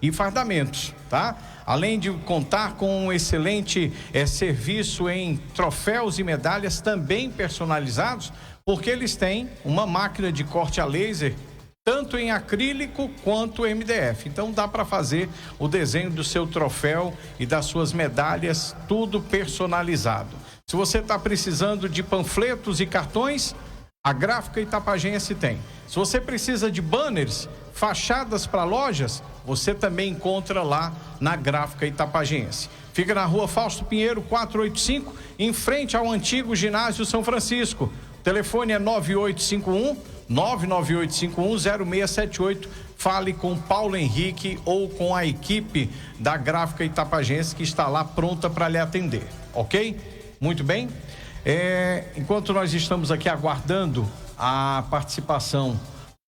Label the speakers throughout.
Speaker 1: e fardamentos, tá? Além de contar com um excelente serviço em troféus e medalhas também personalizados, porque eles têm uma máquina de corte a laser tanto em acrílico quanto MDF. Então dá para fazer o desenho do seu troféu e das suas medalhas, tudo personalizado. Se você está precisando de panfletos e cartões, a Gráfica Itapagense tem. Se você precisa de banners, fachadas para lojas, você também encontra lá na Gráfica Itapagense. Fica na Rua Fausto Pinheiro, 485, em frente ao antigo ginásio São Francisco. O telefone é 99851-0678. Fale com Paulo Henrique ou com a equipe da Gráfica Itapagense que está lá pronta para lhe atender, ok? Muito bem. Enquanto nós estamos aqui aguardando a participação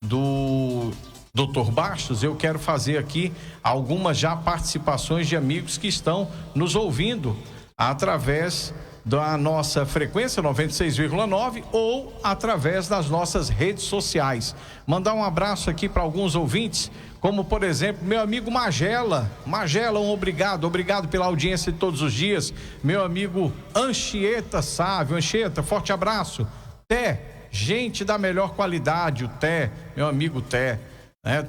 Speaker 1: do Dr. Bastos, eu quero fazer aqui algumas já participações de amigos que estão nos ouvindo através da nossa frequência 96,9 ou através das nossas redes sociais. Mandar um abraço aqui para alguns ouvintes, como por exemplo, meu amigo Magela, obrigado pela audiência de todos os dias. Meu amigo Anchieta Sávio, Anchieta, forte abraço. Té, gente da melhor qualidade, o Té, meu amigo Té,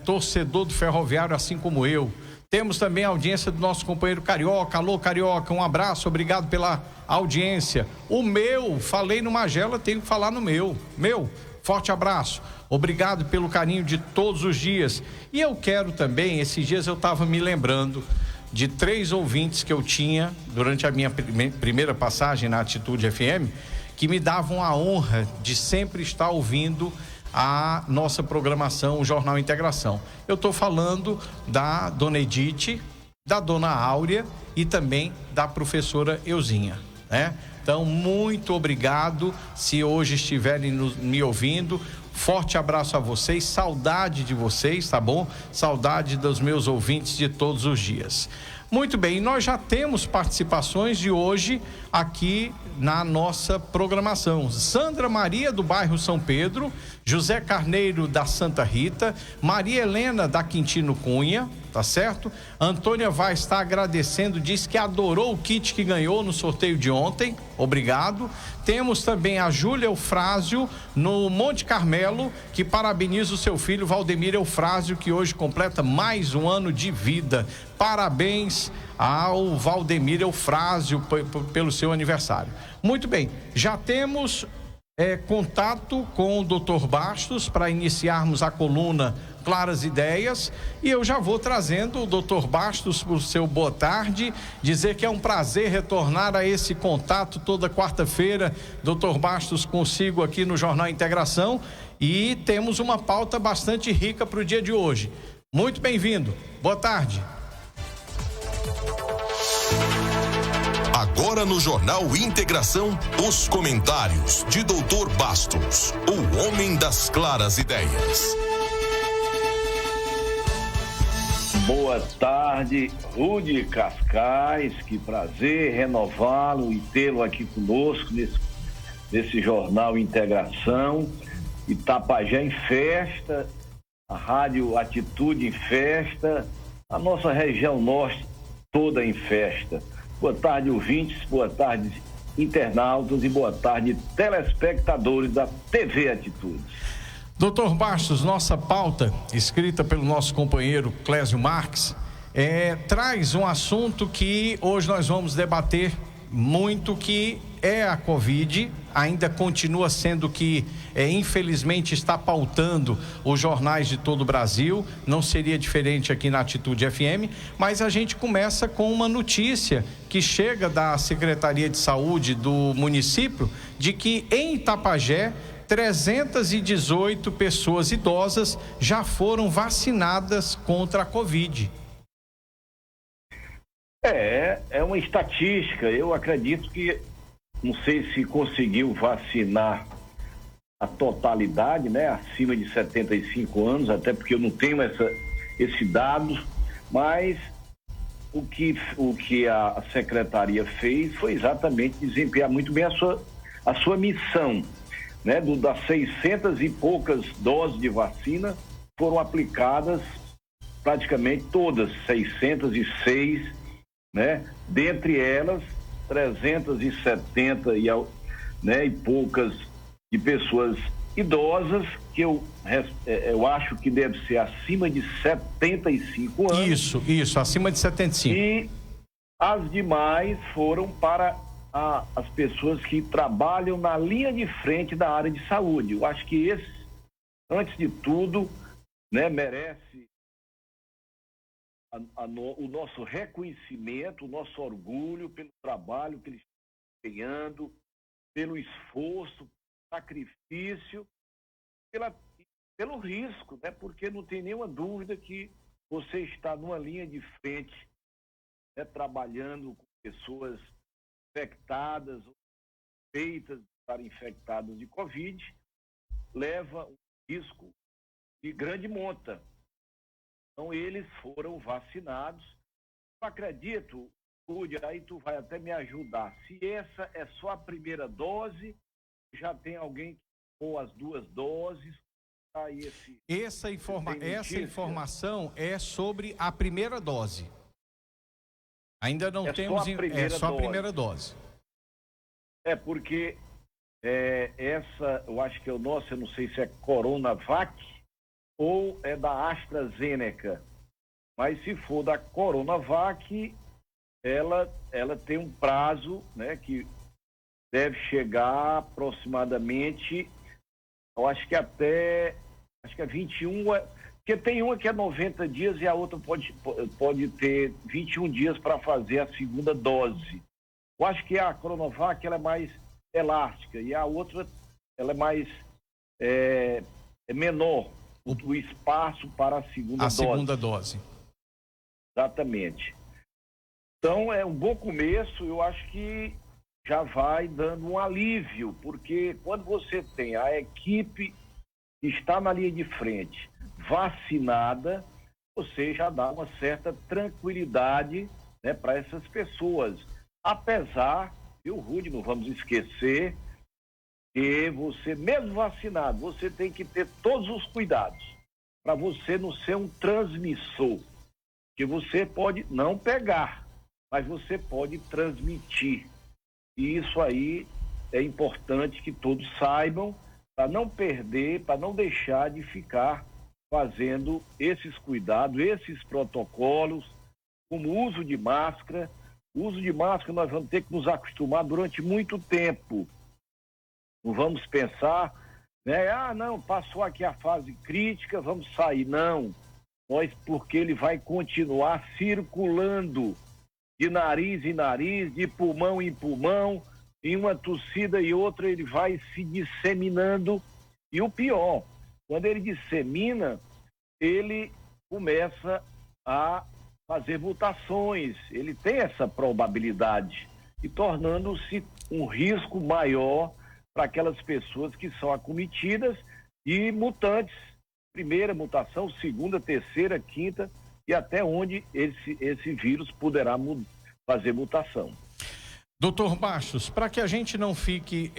Speaker 1: torcedor do Ferroviário assim como eu. Temos também a audiência do nosso companheiro Carioca. Alô, Carioca, um abraço, obrigado pela audiência. Falei no Magela, tenho que falar no meu, forte abraço. Obrigado pelo carinho de todos os dias. E eu quero também, esses dias eu estava me lembrando de 3 ouvintes que eu tinha durante a minha primeira passagem na Atitude FM, que me davam a honra de sempre estar ouvindo a nossa programação, o Jornal Integração. Eu estou falando da dona Edith, da dona Áurea e também da professora Euzinha, né? Então, muito obrigado se hoje estiverem me ouvindo. Forte abraço a vocês, saudade de vocês, tá bom? Saudade dos meus ouvintes de todos os dias. Muito bem, nós já temos participações de hoje aqui na nossa programação. Sandra Maria, do bairro São Pedro, José Carneiro, da Santa Rita, Maria Helena, da Quintino Cunha, tá certo? Antônia vai estar agradecendo, diz que adorou o kit que ganhou no sorteio de ontem, obrigado. Temos também a Júlia Eufrásio, no Monte Carmelo, que parabeniza o seu filho Valdemir Eufrásio, que hoje completa mais um ano de vida. Parabéns ao Valdemir Eufrásio pelo seu aniversário. Muito bem, já temos contato com o Dr. Bastos para iniciarmos a coluna Claras Ideias, e eu já vou trazendo o Dr. Bastos por seu boa tarde, dizer que é um prazer retornar a esse contato toda quarta-feira. Dr. Bastos consigo aqui no Jornal Integração, e temos uma pauta bastante rica para o dia de hoje. Muito bem-vindo, boa tarde.
Speaker 2: Agora no Jornal Integração, os comentários de Dr. Bastos, o homem das claras ideias.
Speaker 3: Boa tarde, Rude Cascais, que prazer renová-lo e tê-lo aqui conosco nesse Jornal Integração. Itapajé em festa, a Rádio Atitude em festa, a nossa região norte toda em festa. Boa tarde, ouvintes, boa tarde, internautas e boa tarde, telespectadores da TV Atitude.
Speaker 1: Doutor Bastos, nossa pauta, escrita pelo nosso companheiro Clésio Marques, traz um assunto que hoje nós vamos debater muito, que é a Covid. Ainda continua sendo que, infelizmente, está pautando os jornais de todo o Brasil. Não seria diferente aqui na Atitude FM, mas a gente começa com uma notícia que chega da Secretaria de Saúde do município, de que em Itapajé 318 pessoas idosas já foram vacinadas contra a Covid.
Speaker 3: É uma estatística. Eu acredito que, não sei se conseguiu vacinar a totalidade, né, acima de 75 anos, até porque eu não tenho esse dado, mas o que a secretaria fez foi exatamente desempenhar muito bem a sua missão, né, das 600 e poucas doses de vacina foram aplicadas praticamente todas, 606, né? Dentre elas, 370 e poucas de pessoas idosas, que eu acho que deve ser acima de 75 anos.
Speaker 1: Isso, acima de 75.
Speaker 3: E as demais foram para as pessoas que trabalham na linha de frente da área de saúde. Eu acho que esse, antes de tudo, né, merece o nosso reconhecimento, o nosso orgulho pelo trabalho que eles estão empenhando, pelo esforço, sacrifício, pelo risco, né? Porque não tem nenhuma dúvida que você está numa linha de frente, né, trabalhando com pessoas infectadas, suspeitas de estarem infectadas de Covid, leva um risco de grande monta. Então, eles foram vacinados. Eu acredito, Rudy, aí tu vai até me ajudar. Se essa é só a primeira dose, já tem alguém que tomou as 2 doses. Aí
Speaker 1: essa informação é sobre a primeira dose. Ainda não temos. É só a primeira dose.
Speaker 3: É porque essa, eu acho que é o nosso, eu não sei se é Coronavac ou é da AstraZeneca, mas se for da Coronavac, ela tem um prazo, né, que deve chegar aproximadamente, eu acho que é 21, porque tem uma que é 90 dias e a outra pode ter 21 dias para fazer a segunda dose. Eu acho que a Coronavac ela é mais elástica e a outra ela é mais menor, o espaço para a segunda dose. Exatamente. Então é um bom começo, eu acho que já vai dando um alívio, porque quando você tem a equipe que está na linha de frente vacinada, você já dá uma certa tranquilidade, né, para essas pessoas. Apesar, viu, Rudy, não vamos esquecer que você, mesmo vacinado, você tem que ter todos os cuidados para você não ser um transmissor, que você pode não pegar, mas você pode transmitir. E isso aí é importante que todos saibam, para não perder, para não deixar de ficar fazendo esses cuidados, esses protocolos, como o uso de máscara. O uso de máscara nós vamos ter que nos acostumar durante muito tempo. Não vamos pensar, né? Não, passou aqui a fase crítica, vamos sair. Não, porque ele vai continuar circulando de nariz em nariz, de pulmão em pulmão, em uma tossida e outra ele vai se disseminando. E o pior, quando ele dissemina, ele começa a fazer mutações, ele tem essa probabilidade, e tornando-se um risco maior para aquelas pessoas que são acometidas e mutantes, primeira mutação, segunda, terceira, quinta, e até onde esse vírus poderá fazer mutação.
Speaker 1: Doutor Bastos, para que a gente não fique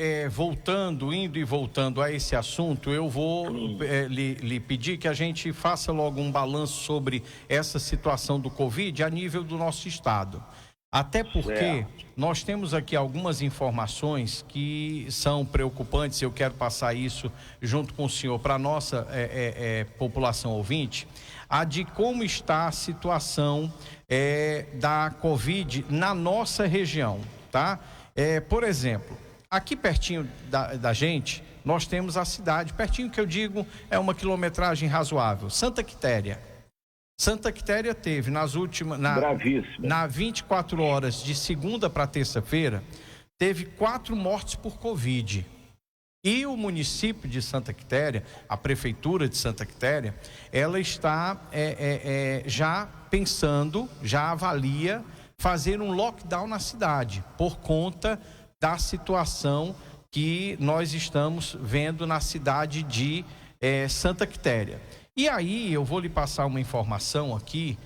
Speaker 1: indo e voltando a esse assunto, eu vou lhe pedir que a gente faça logo um balanço sobre essa situação do Covid a nível do nosso estado. Até porque nós temos aqui algumas informações que são preocupantes, eu quero passar isso junto com o senhor para a nossa população ouvinte, a de como está a situação da Covid na nossa região. Tá? Por exemplo, aqui pertinho da gente, nós temos a cidade, pertinho que eu digo, é uma quilometragem razoável, Santa Quitéria. Santa Quitéria teve na 24 horas de segunda para terça-feira, teve 4 mortes por Covid. E o município de Santa Quitéria, a prefeitura de Santa Quitéria, ela está já pensando, já avalia fazer um lockdown na cidade, por conta da situação que nós estamos vendo na cidade de Santa Quitéria. E aí eu vou lhe passar uma informação aqui,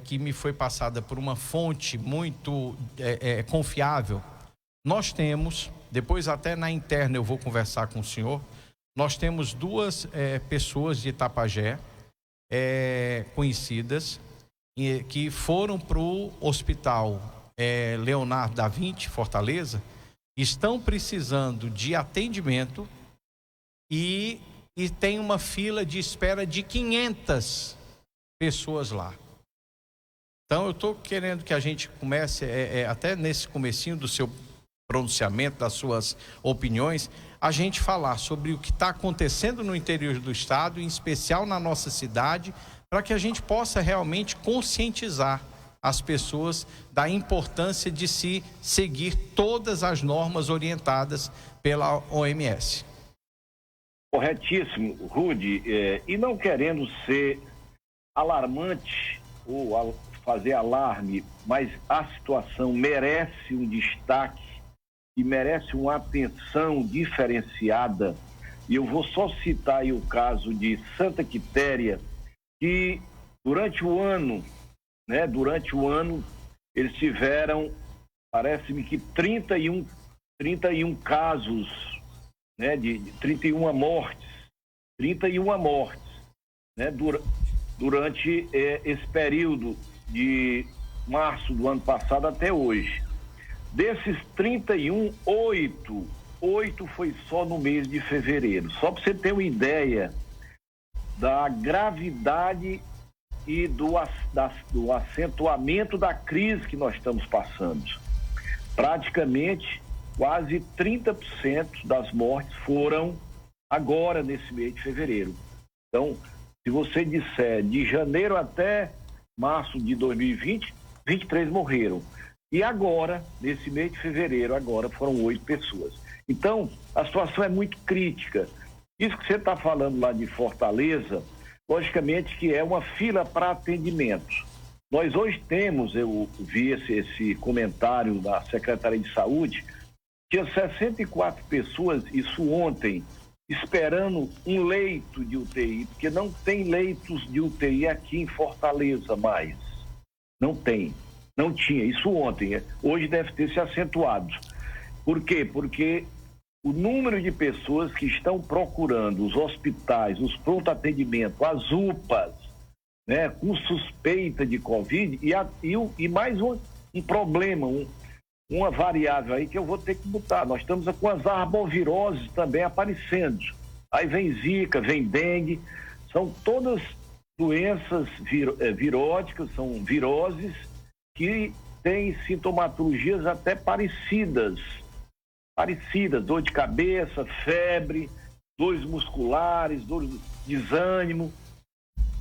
Speaker 1: que me foi passada por uma fonte muito confiável. Nós temos, depois até na interna eu vou conversar com o senhor, nós temos 2 pessoas de Itapajé conhecidas que foram para o hospital Leonardo da Vinci, Fortaleza, estão precisando de atendimento e tem uma fila de espera de 500 pessoas lá. Então eu estou querendo que a gente comece, até nesse comecinho do seu pronunciamento, das suas opiniões, a gente falar sobre o que está acontecendo no interior do estado, em especial na nossa cidade, para que a gente possa realmente conscientizar as pessoas da importância de se seguir todas as normas orientadas pela OMS.
Speaker 3: Corretíssimo, Rudy, e não querendo ser alarmante ou fazer alarme, mas a situação merece um destaque e merece uma atenção diferenciada. E eu vou só citar aí o caso de Santa Quitéria, que durante o ano, eles tiveram, parece-me que 31 casos, de 31 mortes, durante esse período de março do ano passado até hoje. Desses 31, 8 foi só no mês de fevereiro. Só para você ter uma ideia da gravidade e do acentuamento da crise que nós estamos passando. Praticamente, quase 30% das mortes foram agora, nesse mês de fevereiro. Então, se você disser de janeiro até março de 2020, 23 morreram. E agora, nesse mês de fevereiro, foram 8 pessoas. Então, a situação é muito crítica. Isso que você está falando lá de Fortaleza, logicamente que é uma fila para atendimento. Nós hoje temos, eu vi esse comentário da Secretaria de Saúde, tinha 64 pessoas, isso ontem, esperando um leito de UTI, porque não tem leitos de UTI aqui em Fortaleza mais. Não tem. Não tinha, isso ontem. Hoje deve ter se acentuado. Por quê? Porque o número de pessoas que estão procurando os hospitais, os pronto-atendimento, as UPAs, com suspeita de Covid, e mais um problema, uma variável aí que eu vou ter que botar. Nós estamos com as arboviroses também aparecendo. Aí vem zika, vem dengue, são todas doenças viróticas, são viroses que têm sintomatologias até parecidas, dor de cabeça, febre, dores musculares, dores de desânimo.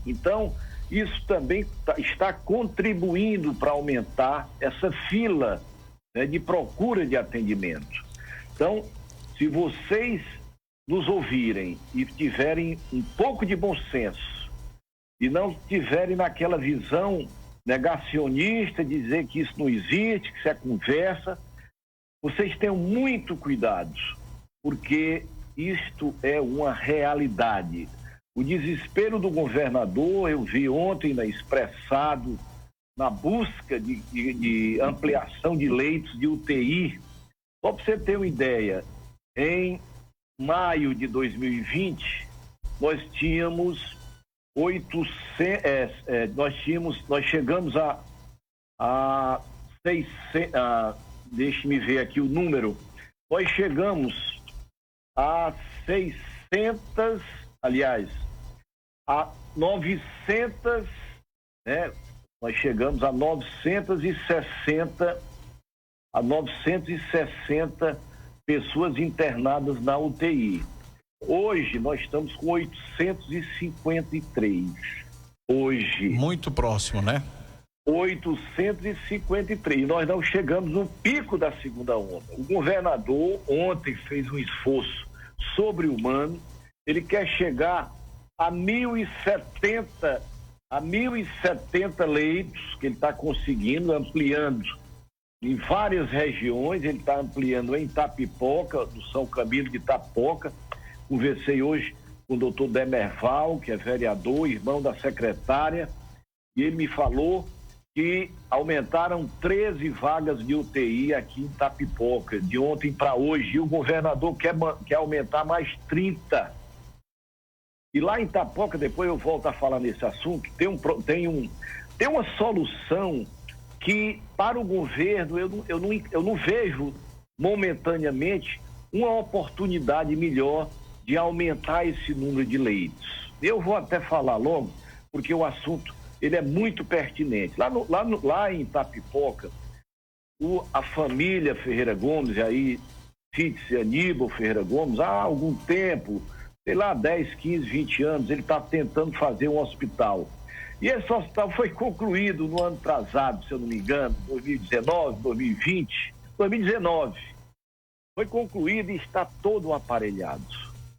Speaker 3: Então, isso também está contribuindo para aumentar essa fila de procura de atendimento. Então, se vocês nos ouvirem e tiverem um pouco de bom senso e não tiverem naquela visão negacionista, dizer que isso não existe, que isso é conversa, vocês tenham muito cuidado, porque isto é uma realidade. O desespero do governador, eu vi ontem expressado na busca de ampliação de leitos de UTI. Só para você ter uma ideia, em maio de 2020, nós tínhamos 800, nós chegamos a 600, deixe-me ver aqui o número, nós chegamos a 600, aliás, a 900, nós chegamos a 960 pessoas internadas na UTI. Hoje nós estamos com 853. Hoje.
Speaker 1: Muito próximo, né?
Speaker 3: 853. Nós não chegamos no pico da segunda onda. O governador ontem fez um esforço sobre-humano. Ele quer chegar a 1.070 leitos que ele está conseguindo, ampliando em várias regiões. Ele está ampliando em Itapipoca, no São Camilo de Itapipoca. Conversei hoje com o doutor Demerval, que é vereador, irmão da secretária, e ele me falou que aumentaram 13 vagas de UTI aqui em Itapipoca, de ontem para hoje, e o governador quer aumentar mais 30. E lá em Itapipoca, depois eu volto a falar nesse assunto, tem uma solução que para o governo eu não vejo momentaneamente uma oportunidade melhor de aumentar esse número de leitos. Eu vou até falar logo, porque o assunto ele é muito pertinente. Lá em Itapipoca, a família Ferreira Gomes, aí Fitz e Aníbal Ferreira Gomes, há algum tempo, sei lá, 10, 15, 20 anos, ele está tentando fazer um hospital. E esse hospital foi concluído no ano atrasado, se eu não me engano, 2019, 2020, 2019. Foi concluído e está todo aparelhado.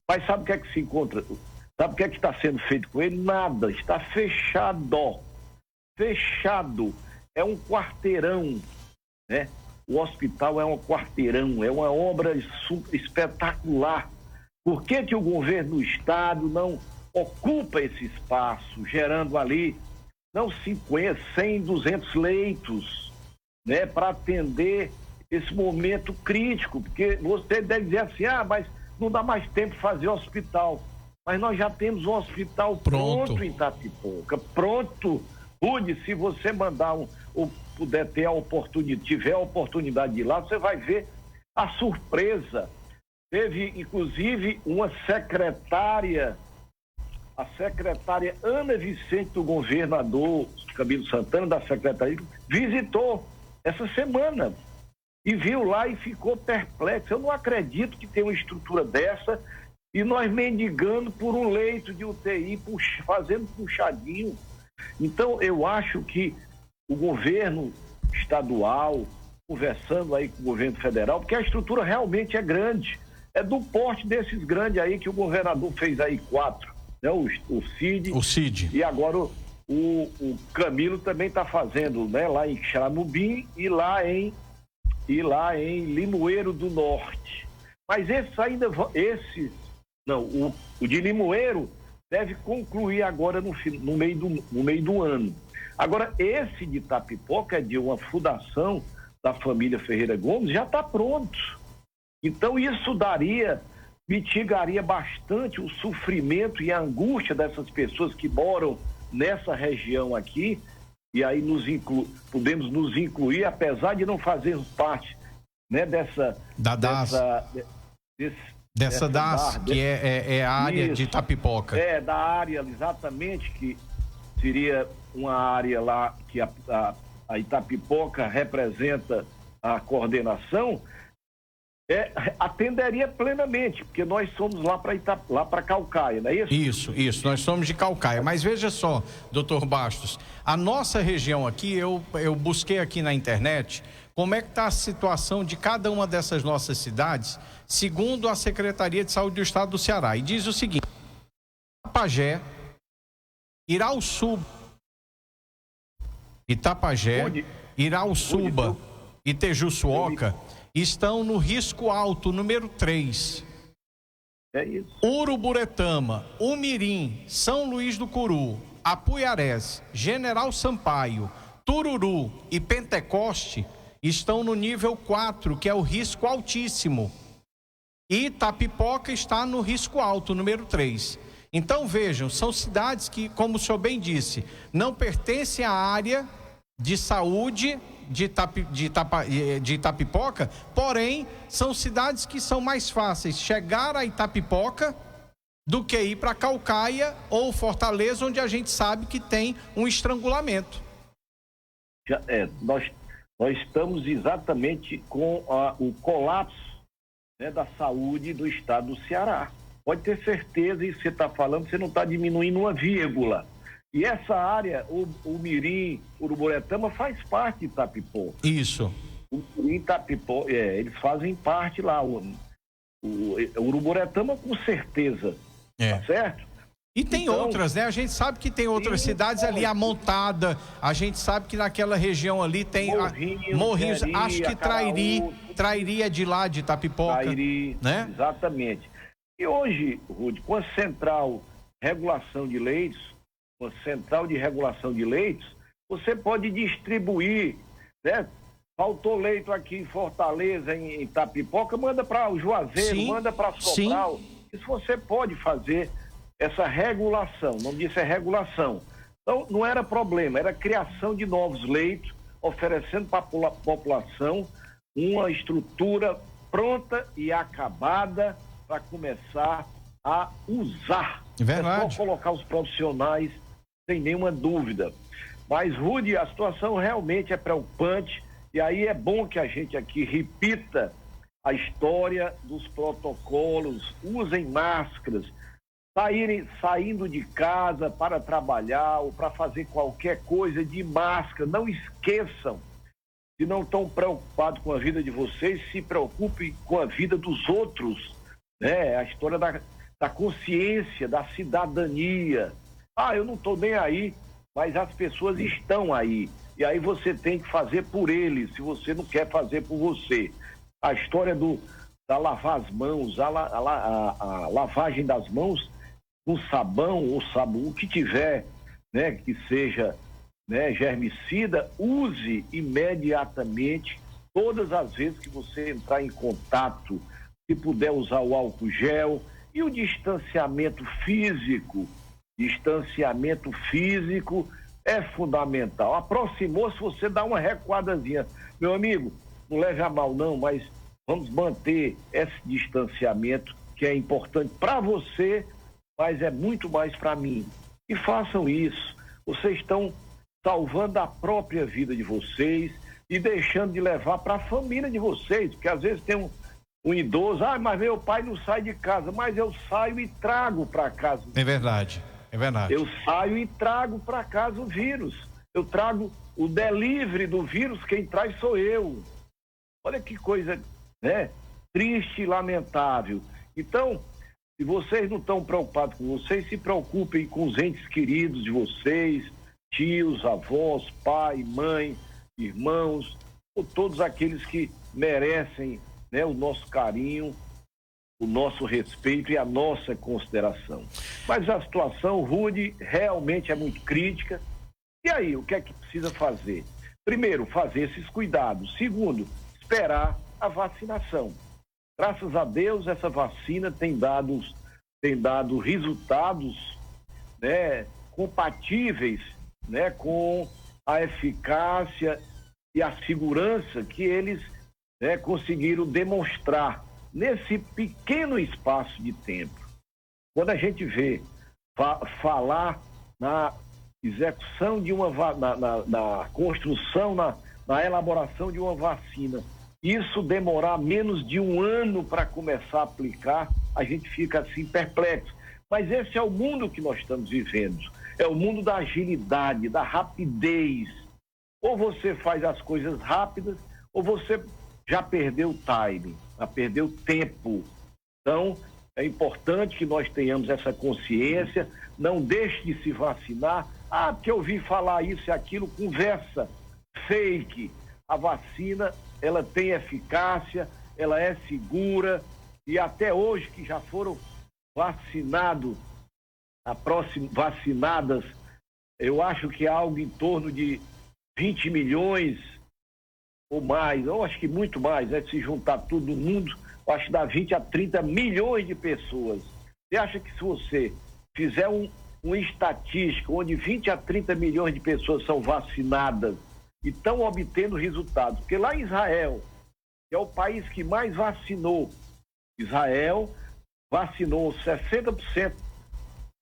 Speaker 3: Mas sabe o que é que se encontra? Sabe o que é que está sendo feito com ele? Nada, está fechado. Fechado. É um quarteirão, né? O hospital é um quarteirão, é uma obra espetacular. Por que o governo do estado não ocupa esse espaço, gerando ali, não 50, 100, 200 leitos, né? Para atender esse momento crítico, porque você deve dizer assim, mas não dá mais tempo de fazer hospital. Mas nós já temos um hospital pronto em Itapipoca, pronto. Rude, se você mandar ou puder ter tiver a oportunidade de ir lá, você vai ver a surpresa. Teve, inclusive, uma secretária, a secretária Ana Vicente do governador Camilo Santana, da secretaria, visitou essa semana e viu lá e ficou perplexo. Eu não acredito que tem uma estrutura dessa e nós mendigando por um leito de UTI, fazendo puxadinho. Então, eu acho que o governo estadual, conversando aí com o governo federal, porque a estrutura realmente é grande, é do porte desses grandes aí que o governador fez aí 4, né? O Cid. E agora o Camilo também está fazendo, né? Lá em Xaramubim e lá em Limoeiro do Norte. Mas o de Limoeiro deve concluir agora no meio do ano. Agora, esse de Itapipoca, é de uma fundação da família Ferreira Gomes, já está pronto. Então, isso mitigaria bastante o sofrimento e a angústia dessas pessoas que moram nessa região aqui, e aí podemos nos incluir, apesar de não fazermos parte, né, dessa
Speaker 1: DAS, que é a área
Speaker 3: isso,
Speaker 1: de Itapipoca.
Speaker 3: É, da área, exatamente, que seria uma área lá que a Itapipoca representa a coordenação, atenderia plenamente, porque nós somos lá para Caucaia, não é isso?
Speaker 1: Isso, nós somos de Caucaia. Mas veja só, doutor Bastos, a nossa região aqui, eu busquei aqui na internet como é que está a situação de cada uma dessas nossas cidades, segundo a Secretaria de Saúde do Estado do Ceará. E diz o seguinte: Itapajé, Irauçuba e Tejuçuoca estão no risco alto, número 3.
Speaker 3: É isso.
Speaker 1: Uruburetama, Umirim, São Luís do Curu, Apuiarés, General Sampaio, Tururu e Pentecoste estão no nível 4, que é o risco altíssimo. E Itapipoca está no risco alto, número 3. Então vejam, são cidades que, como o senhor bem disse, não pertencem à área de saúde de Itapipoca, porém são cidades que são mais fáceis chegar a Itapipoca do que ir para Caucaia ou Fortaleza, onde a gente sabe que tem um estrangulamento.
Speaker 3: Nós estamos exatamente com o colapso, né, da saúde do estado do Ceará. Pode ter certeza, isso que você está falando, você não está diminuindo uma vírgula. E essa área, o Mirim, Uruburetama, faz parte de Itapipoca.
Speaker 1: Isso.
Speaker 3: O Mirim, Itapipoca, eles fazem parte lá. O Uruburetama, com certeza. Tá certo?
Speaker 1: E tem outras, né? A gente sabe que tem outras cidades ali, a Montada, a gente sabe que naquela região ali tem Morrinhos, acho que Trairi é de lá, de Itapipoca.
Speaker 3: Trairi, né? Exatamente. E hoje, Rude, com a central de regulação de leitos, você pode distribuir, né? Faltou leito aqui em Fortaleza, em Itapipoca, manda para o Juazeiro, manda para Sobral. Isso você pode fazer essa regulação, o nome disso é regulação. Então, não era problema, era criação de novos leitos, oferecendo para a população uma estrutura pronta e acabada para começar a usar.
Speaker 1: Verdade.
Speaker 3: É só colocar os profissionais, sem nenhuma dúvida. Mas, Rudy, a situação realmente é preocupante, e aí é bom que a gente aqui repita a história dos protocolos, usem máscaras, saindo de casa para trabalhar ou para fazer qualquer coisa de máscara, não esqueçam. Se não estão preocupados com a vida de vocês, se preocupem com a vida dos outros, né? A história da consciência, da cidadania. Eu não estou nem aí, mas as pessoas estão aí. E aí você tem que fazer por eles, se você não quer fazer por você. A história da lavar as mãos, a lavagem das mãos com sabão ou sabão, o que tiver, né, que seja, né, germicida, use imediatamente, todas as vezes que você entrar em contato, se puder usar o álcool gel e o distanciamento físico. Distanciamento físico é fundamental. Aproximou-se, você dá uma recuadazinha. Meu amigo, não leve a mal não, mas vamos manter esse distanciamento que é importante para você, mas é muito mais para mim. E façam isso. Vocês estão salvando a própria vida de vocês e deixando de levar para a família de vocês, porque às vezes tem um idoso, mas meu pai não sai de casa, mas eu saio e trago para casa.
Speaker 1: É verdade, é verdade.
Speaker 3: Eu saio e trago para casa o vírus. Eu trago o delivery do vírus, quem traz sou eu. Olha que coisa, né? Triste e lamentável. Então, se vocês não estão preocupados com vocês, se preocupem com os entes queridos de vocês, tios, avós, pai, mãe, irmãos, ou todos aqueles que merecem, né, o nosso carinho, o nosso respeito e a nossa consideração. Mas a situação, Rudy, realmente é muito crítica. E aí, o que é que precisa fazer? Primeiro, fazer esses cuidados. Segundo, esperar a vacinação. Graças a Deus, essa vacina tem dado resultados, né, compatíveis, né, com a eficácia e a segurança que eles, né, conseguiram demonstrar nesse pequeno espaço de tempo. Quando a gente vê falar na execução de na construção, na elaboração de uma vacina, isso demorar menos de um ano para começar a aplicar, a gente fica assim perplexo. Mas esse é o mundo que nós estamos vivendo. É o mundo da agilidade, da rapidez. Ou você faz as coisas rápidas, ou você já perdeu o time, já perdeu o tempo. Então, é importante que nós tenhamos essa consciência, não deixe de se vacinar. Porque eu ouvi falar isso e aquilo, conversa fake. A vacina, ela tem eficácia, ela é segura, e até hoje que já foram vacinadas, eu acho que é algo em torno de 20 milhões ou mais, eu acho que muito mais, né? Se juntar tudo no mundo, eu acho que dá 20 a 30 milhões de pessoas. Você acha que se você fizer uma estatística onde 20 a 30 milhões de pessoas são vacinadas e estão obtendo resultados, porque lá em Israel, que é o país que mais vacinou, Israel vacinou 60%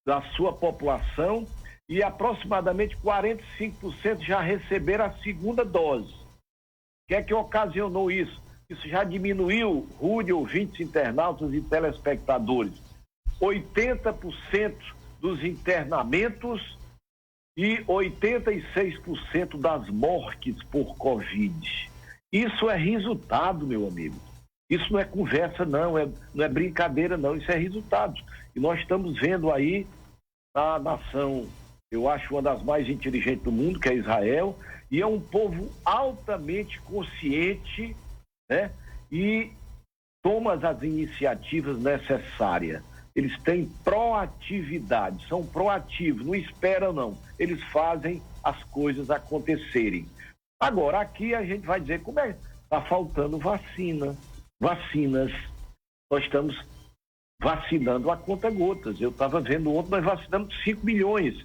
Speaker 3: da sua população e aproximadamente 45% já receberam a segunda dose. O que é que ocasionou isso? Isso já diminuiu, Rude, ouvintes, internautas e telespectadores, 80% dos internamentos e 86% das mortes por Covid. Isso é resultado, meu amigo. Isso não é conversa, não é brincadeira, não. Isso é resultado. E nós estamos vendo aí a nação, eu acho uma das mais inteligentes do mundo, que é Israel, e é um povo altamente consciente, né? E toma as iniciativas necessárias. Eles têm proatividade, são proativos, não esperam não. Eles fazem as coisas acontecerem. Agora, aqui a gente vai dizer como é, está faltando vacinas. Nós estamos vacinando a conta-gotas. Eu estava vendo ontem, nós vacinamos 5 milhões.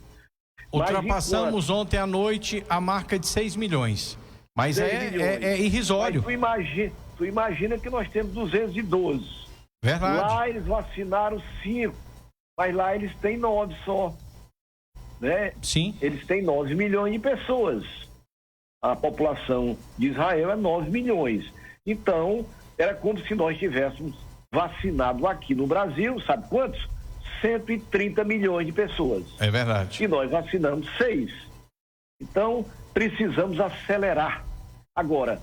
Speaker 1: Ultrapassamos ontem à noite a marca de 6 milhões. Mas é irrisório.
Speaker 3: Mas tu imagina que nós temos 212.
Speaker 1: Verdade.
Speaker 3: Lá eles vacinaram 5, mas lá eles têm 9 só. Né?
Speaker 1: Sim.
Speaker 3: Eles têm 9 milhões de pessoas. A população de Israel é 9 milhões. Então, era como se nós tivéssemos vacinado aqui no Brasil, sabe quantos? 130 milhões de pessoas.
Speaker 1: É verdade.
Speaker 3: E nós vacinamos 6. Então, precisamos acelerar. Agora,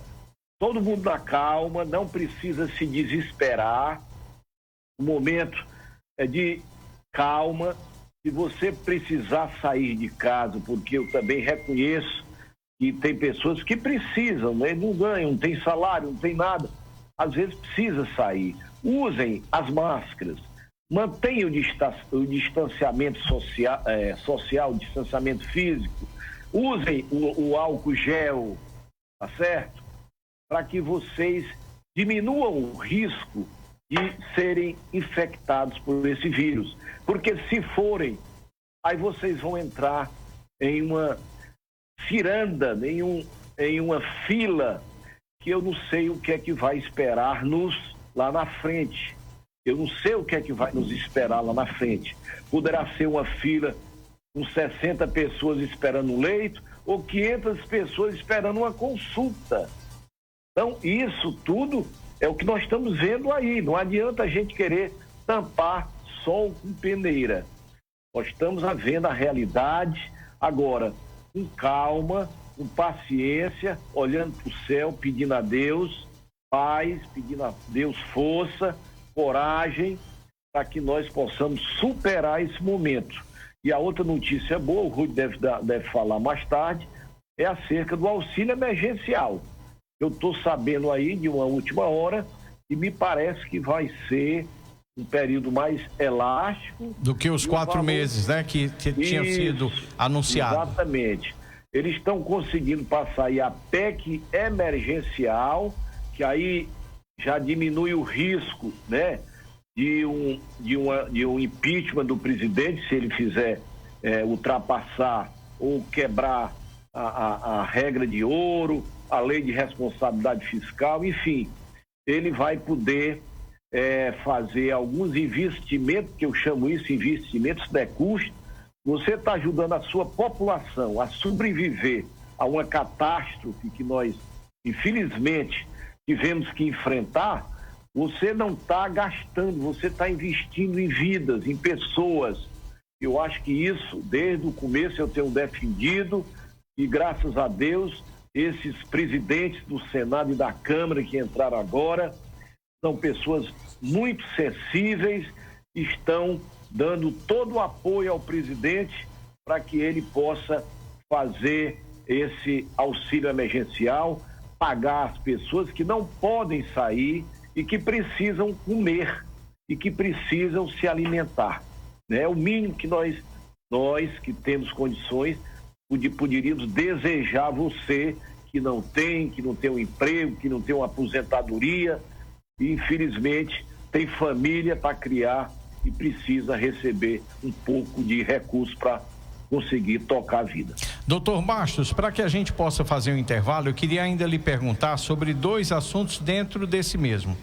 Speaker 3: todo mundo na calma, não precisa se desesperar. O momento é de calma. Se você precisar sair de casa, porque eu também reconheço que tem pessoas que precisam, né? Não ganham, não tem salário, não tem nada. Às vezes precisa sair. Usem as máscaras. Mantenham o distanciamento social, o distanciamento físico. Usem o álcool gel, tá certo? Para que vocês diminuam o risco de serem infectados por esse vírus. Porque se forem, aí vocês vão entrar em uma ciranda, em uma fila que eu não sei o que é que vai esperar-nos lá na frente. Eu não sei o que é que vai nos esperar lá na frente. Poderá ser uma fila com 60 pessoas esperando um leito ou 500 pessoas esperando uma consulta. Então, isso tudo é o que nós estamos vendo aí. Não adianta a gente querer tampar sol com peneira. Nós estamos vendo a realidade agora, com calma, com paciência, olhando para o céu, pedindo a Deus paz, pedindo a Deus força, coragem, para que nós possamos superar esse momento. E a outra notícia boa, o Rui deve falar mais tarde, é acerca do auxílio emergencial. Eu estou sabendo aí de uma última hora e me parece que vai ser um período mais elástico.
Speaker 1: Do que os 4 meses, né, que tinham sido anunciados.
Speaker 3: Exatamente. Eles estão conseguindo passar aí a PEC emergencial, que aí já diminui o risco, né, de um impeachment do presidente, se ele fizer ultrapassar ou quebrar a regra de ouro, a lei de responsabilidade fiscal, enfim, ele vai poder fazer alguns investimentos, que eu chamo isso investimentos de custo. Você está ajudando a sua população a sobreviver a uma catástrofe que nós, infelizmente, tivemos que enfrentar. Você não está gastando, você está investindo em vidas, em pessoas. Eu acho que isso, desde o começo, eu tenho defendido e, graças a Deus, esses presidentes do Senado e da Câmara que entraram agora são pessoas muito sensíveis, estão dando todo o apoio ao presidente para que ele possa fazer esse auxílio emergencial, pagar as pessoas que não podem sair e que precisam comer e que precisam se alimentar. Né? É o mínimo que nós que temos condições, poderíamos desejar a você que não tem um emprego, que não tem uma aposentadoria e, infelizmente, tem família para criar e precisa receber um pouco de recurso para conseguir tocar a vida.
Speaker 1: Doutor Bastos, para que a gente possa fazer um intervalo, eu queria ainda lhe perguntar sobre 2 assuntos dentro desse mesmo.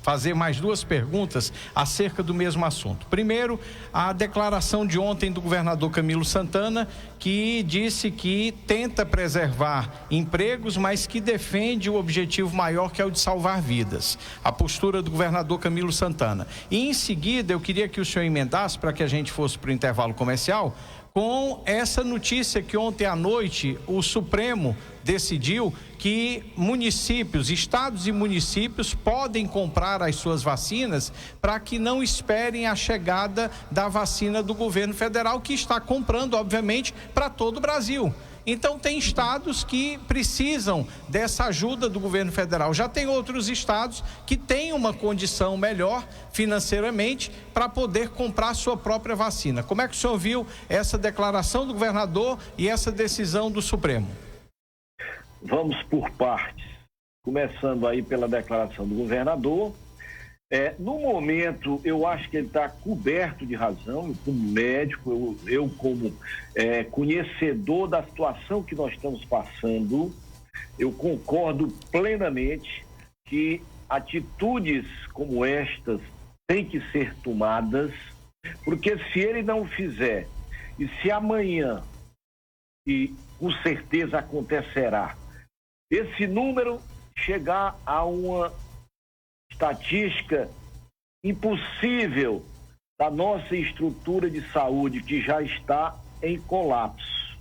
Speaker 1: Fazer mais 2 perguntas acerca do mesmo assunto. Primeiro, a declaração de ontem do governador Camilo Santana, que disse que tenta preservar empregos, mas que defende o objetivo maior, que é o de salvar vidas. A postura do governador Camilo Santana. E em seguida, eu queria que o senhor emendasse, para que a gente fosse para o intervalo comercial, com essa notícia que ontem à noite o Supremo decidiu que municípios, estados e municípios podem comprar as suas vacinas para que não esperem a chegada da vacina do governo federal, que está comprando, obviamente, para todo o Brasil. Então tem estados que precisam dessa ajuda do governo federal. Já tem outros estados que têm uma condição melhor financeiramente para poder comprar a sua própria vacina. Como é que o senhor viu essa declaração do governador e essa decisão do Supremo?
Speaker 3: Vamos por partes. Começando aí pela declaração do governador. No momento, eu acho que ele está coberto de razão. Eu, como médico, eu como conhecedor da situação que nós estamos passando, eu concordo plenamente que atitudes como estas têm que ser tomadas, porque se ele não fizer, e se amanhã, e com certeza acontecerá, esse número chegar a uma estatística impossível da nossa estrutura de saúde, que já está em colapso,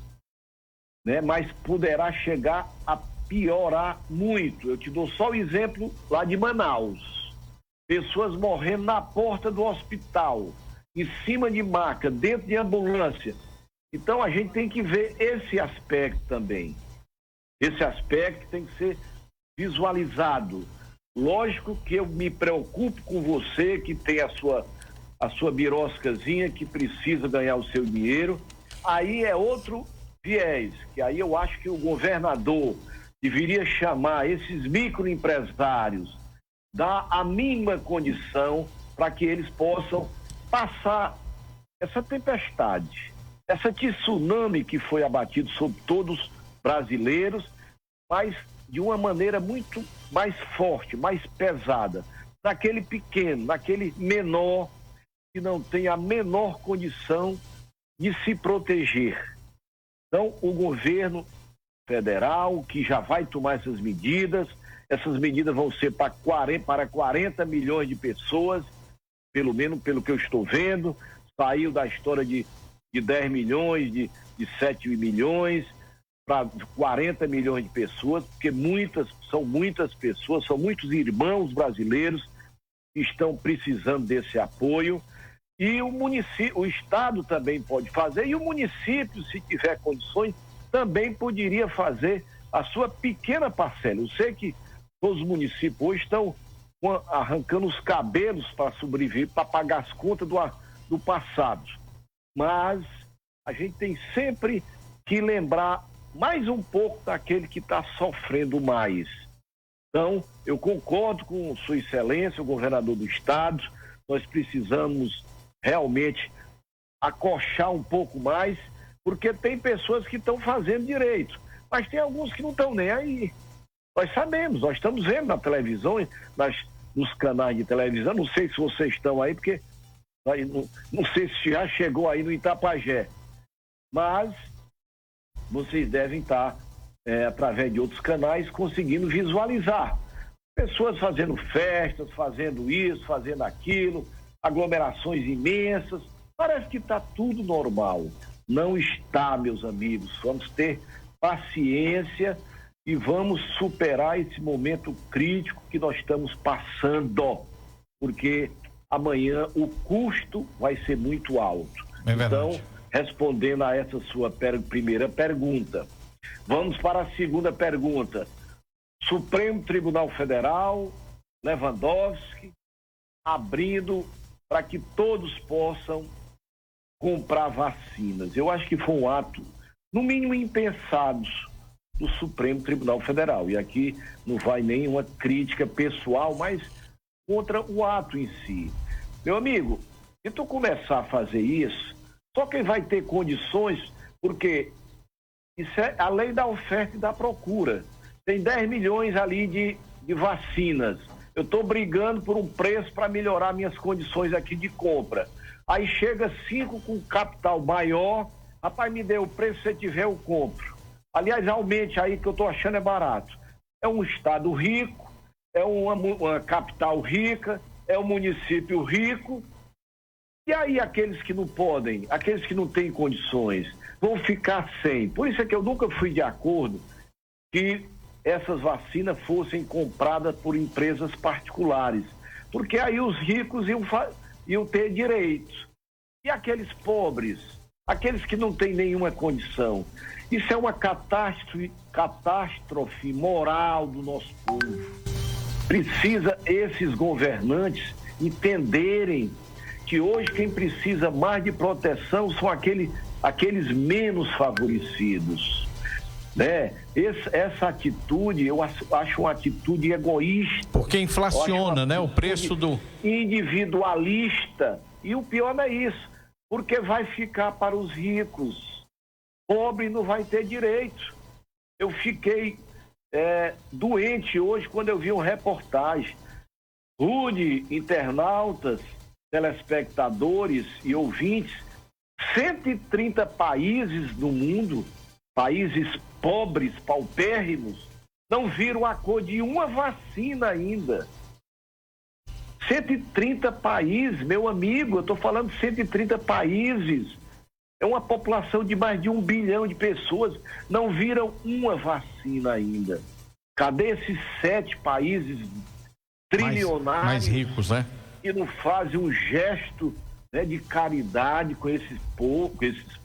Speaker 3: né? Mas poderá chegar a piorar muito. Eu te dou só o exemplo lá de Manaus. Pessoas morrendo na porta do hospital, em cima de maca, dentro de ambulância. Então a gente tem que ver esse aspecto também. Esse aspecto tem que ser visualizado. Lógico que eu me preocupo com você que tem a sua biroscazinha, que precisa ganhar o seu dinheiro. Aí é outro viés, que aí eu acho que o governador deveria chamar esses microempresários, dar a mínima condição para que eles possam passar essa tempestade, essa tsunami que foi abatido sobre todos os brasileiros, mas de uma maneira muito mais forte, mais pesada, naquele pequeno, naquele menor, que não tem a menor condição de se proteger. Então, o governo federal, que já vai tomar essas medidas vão ser para 40 milhões de pessoas, pelo menos pelo que eu estou vendo, saiu da história de 10 milhões, de 7 milhões, para 40 milhões de pessoas, porque são muitas pessoas, são muitos irmãos brasileiros que estão precisando desse apoio. E o Estado também pode fazer, e o município, se tiver condições, também poderia fazer a sua pequena parcela. Eu sei que todos os municípios hoje estão arrancando os cabelos para sobreviver, para pagar as contas do passado. Mas a gente tem sempre que lembrar mais um pouco daquele que está sofrendo mais. Então, eu concordo com Sua Excelência, o governador do Estado. Nós precisamos realmente acochar um pouco mais, porque tem pessoas que estão fazendo direito, mas tem alguns que não estão nem aí. Nós sabemos, nós estamos vendo na televisão, nos canais de televisão, não sei se vocês estão aí, porque não sei se já chegou aí no Itapajé, mas vocês devem estar, através de outros canais, conseguindo visualizar. Pessoas fazendo festas, fazendo isso, fazendo aquilo, aglomerações imensas. Parece que está tudo normal. Não está, meus amigos. Vamos ter paciência e vamos superar esse momento crítico que nós estamos passando, porque amanhã o custo vai ser muito alto. Então, respondendo a essa sua primeira pergunta, vamos para a segunda pergunta. Supremo Tribunal Federal, Lewandowski, abrindo para que todos possam comprar vacinas. Eu acho que foi um ato, no mínimo, impensado do Supremo Tribunal Federal. E aqui não vai nenhuma crítica pessoal, mas contra o ato em si. Meu amigo, se tu começar a fazer isso, só quem vai ter condições, porque isso é a lei da oferta e da procura. Tem 10 milhões ali de vacinas. Eu estou brigando por um preço para melhorar minhas condições aqui de compra. Aí chega 5 com capital maior, rapaz, me dê o preço, se tiver eu compro. Aliás, aumente aí, que eu estou achando é barato. É um estado rico, é uma capital rica, é um município rico. E aí aqueles que não podem, aqueles que não têm condições, vão ficar sem. Por isso é que eu nunca fui de acordo que essas vacinas fossem compradas por empresas particulares, porque aí os ricos iam ter direitos. E aqueles pobres, aqueles que não têm nenhuma condição, isso é uma catástrofe moral do nosso povo. Precisa esses governantes entenderem que hoje quem precisa mais de proteção são aqueles menos favorecidos. né? Essa atitude, eu acho uma atitude egoísta.
Speaker 1: Porque inflaciona, né? O preço do...
Speaker 3: individualista. E o pior não é isso, porque vai ficar para os ricos. Pobre não vai ter direito. Eu fiquei doente hoje quando eu vi uma reportagem. Rude, internautas, telespectadores e ouvintes, 130 países no mundo, países pobres, paupérrimos, não viram a cor de uma vacina ainda. 130 países, meu amigo, eu estou falando de 130 países. É uma população de mais de 1 bilhão de pessoas, não viram uma vacina ainda. Cadê esses 7 países trilionários
Speaker 1: mais ricos, né?
Speaker 3: Que não fazem um gesto, né, de caridade com esses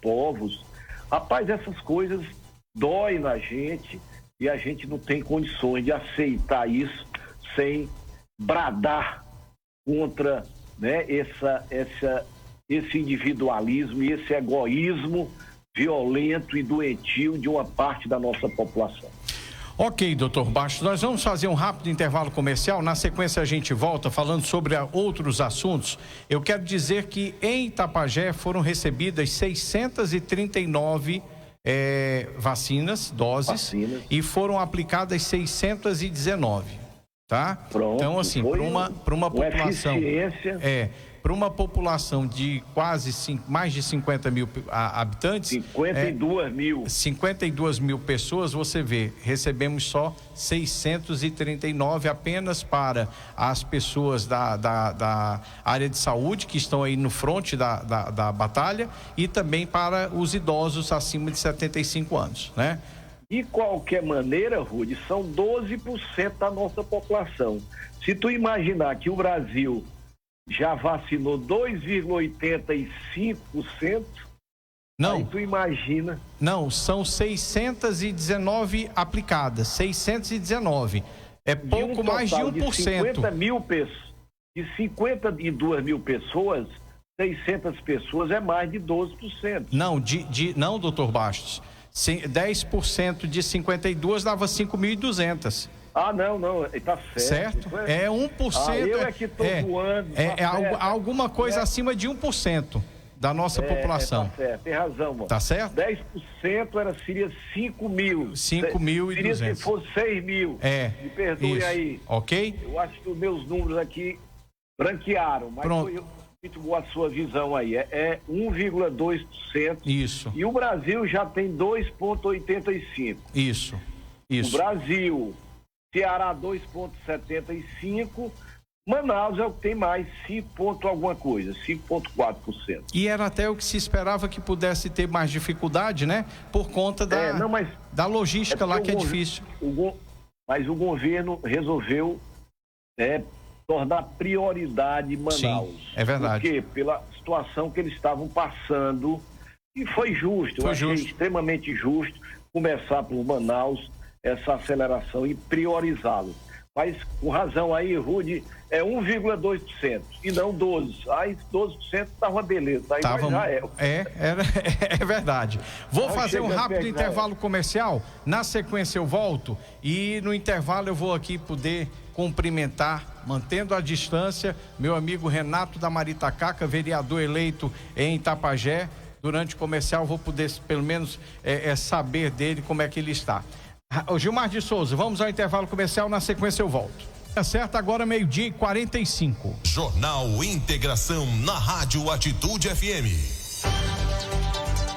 Speaker 3: povos? Rapaz, essas coisas doem na gente e a gente não tem condições de aceitar isso sem bradar contra, né, esse individualismo e esse egoísmo violento e doentio de uma parte da nossa população.
Speaker 1: Ok, doutor Bastos, nós vamos fazer um rápido intervalo comercial. Na sequência a gente volta falando sobre outros assuntos. Eu quero dizer que em Itapajé foram recebidas 639 doses, e foram aplicadas 619, tá?
Speaker 3: Pronto,
Speaker 1: então, assim, para uma população...
Speaker 3: eficiência.
Speaker 1: Para uma população de mais de 50 mil habitantes... 52 mil pessoas, você vê, recebemos só 639 apenas para as pessoas da área de saúde que estão aí no fronte da batalha e também para os idosos acima de 75 anos, né?
Speaker 3: De qualquer maneira, Rude, são 12% da nossa população. Se tu imaginar que o Brasil já vacinou 2,85%,
Speaker 1: não,
Speaker 3: aí tu imagina.
Speaker 1: Não, são 619 aplicadas, 619. É pouco mais de 1%. De 52 mil pessoas, 600 pessoas é mais de 12%. Não, não, doutor Bastos. 10% de 52 dava 5.200.
Speaker 3: Ah, não, tá certo.
Speaker 1: É 1%.
Speaker 3: Eu é que estou voando.
Speaker 1: Alguma coisa acima de 1% da nossa população.
Speaker 3: Tá certo, tem razão, mano.
Speaker 1: Tá certo?
Speaker 3: 10% seria 5 mil.
Speaker 1: 5.200.
Speaker 3: Seria se fosse 6 mil. Me perdoe aí.
Speaker 1: Ok?
Speaker 3: Eu acho que os meus números aqui branquearam, mas
Speaker 1: pronto.
Speaker 3: Foi muito boa a sua visão aí. É 1,2%.
Speaker 1: Isso.
Speaker 3: E o Brasil já tem 2,85%.
Speaker 1: Isso.
Speaker 3: O Brasil... Ceará 2,75%, Manaus é o que tem mais, 5,4%.
Speaker 1: E era até o que se esperava que pudesse ter mais dificuldade, né? Por conta da logística lá que é difícil.
Speaker 3: Mas o governo resolveu tornar prioridade Manaus.
Speaker 1: Sim, é verdade.
Speaker 3: Por quê? Pela situação que eles estavam passando, e foi justo. Eu achei extremamente justo começar por Manaus, essa aceleração e priorizá-lo. Mas com razão aí, Rude, é 1,2% e não 12%. Aí 12% tá uma beleza. Aí já
Speaker 1: é verdade. Vou fazer um rápido intervalo comercial. Na sequência eu volto e no intervalo eu vou aqui poder cumprimentar, mantendo a distância, meu amigo Renato da Maritacaca, vereador eleito em Itapajé. Durante o comercial vou poder pelo menos saber dele como é que ele está. O Gilmar de Souza, vamos ao intervalo comercial, na sequência eu volto. Tá certo, agora 12:45.
Speaker 2: Jornal Integração na Rádio Atitude FM.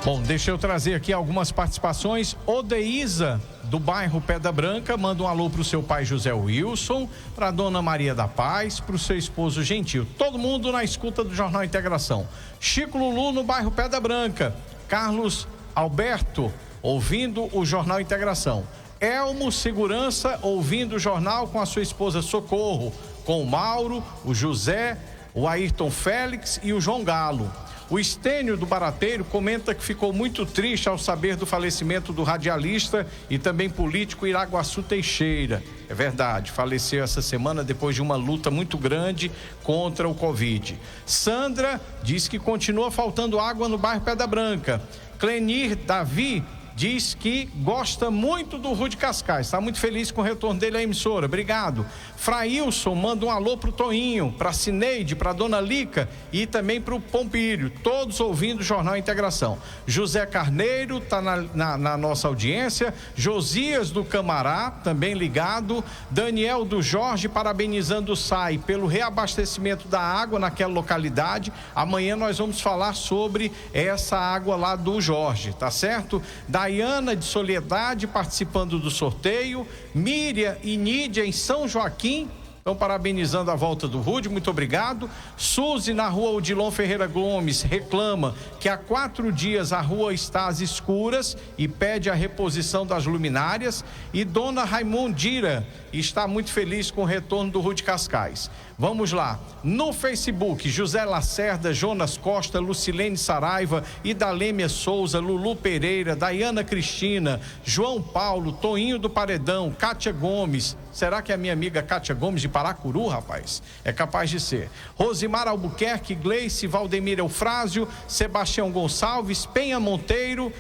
Speaker 1: Bom, deixa eu trazer aqui algumas participações. Odeísa, do bairro Pedra Branca, manda um alô pro seu pai José Wilson, pra dona Maria da Paz, pro seu esposo Gentil. Todo mundo na escuta do Jornal Integração. Chico Lulu, no bairro Pedra Branca. Carlos Alberto, ouvindo o Jornal Integração. Elmo Segurança, ouvindo o jornal com a sua esposa Socorro, com o Mauro, o José, o Ayrton Félix e o João Galo. O Estênio do Barateiro comenta que ficou muito triste ao saber do falecimento do radialista e também político Iraguaçu Teixeira. É verdade, faleceu essa semana depois de uma luta muito grande contra o Covid. Sandra diz que continua faltando água no bairro Pedra Branca. Clenir Davi diz que gosta muito do Rude Cascais, está muito feliz com o retorno dele à emissora, obrigado. Frailson manda um alô pro Toinho, pra Cineide, pra Dona Lica e também pro Pompílio, todos ouvindo o Jornal Integração. José Carneiro está na nossa audiência, Josias do Camará, também ligado, Daniel do Jorge parabenizando o SAI pelo reabastecimento da água naquela localidade. Amanhã nós vamos falar sobre essa água lá do Jorge, tá certo? Daiana de Soledade participando do sorteio, Miriam e Nídia em São Joaquim, estão parabenizando a volta do Rude, muito obrigado. Suzy na rua Odilon Ferreira Gomes reclama que há 4 dias a rua está às escuras e pede a reposição das luminárias. E Dona Raimundira está muito feliz com o retorno do Rude Cascais. Vamos lá, no Facebook, José Lacerda, Jonas Costa, Lucilene Saraiva, Idalêmia Souza, Lulu Pereira, Daiana Cristina, João Paulo, Toinho do Paredão, Kátia Gomes. Será que é a minha amiga Kátia Gomes de Paracuru, rapaz? É capaz de ser. Rosimar Albuquerque, Gleice, Valdemir Eufrásio, Sebastião Gonçalves, Penha Monteiro,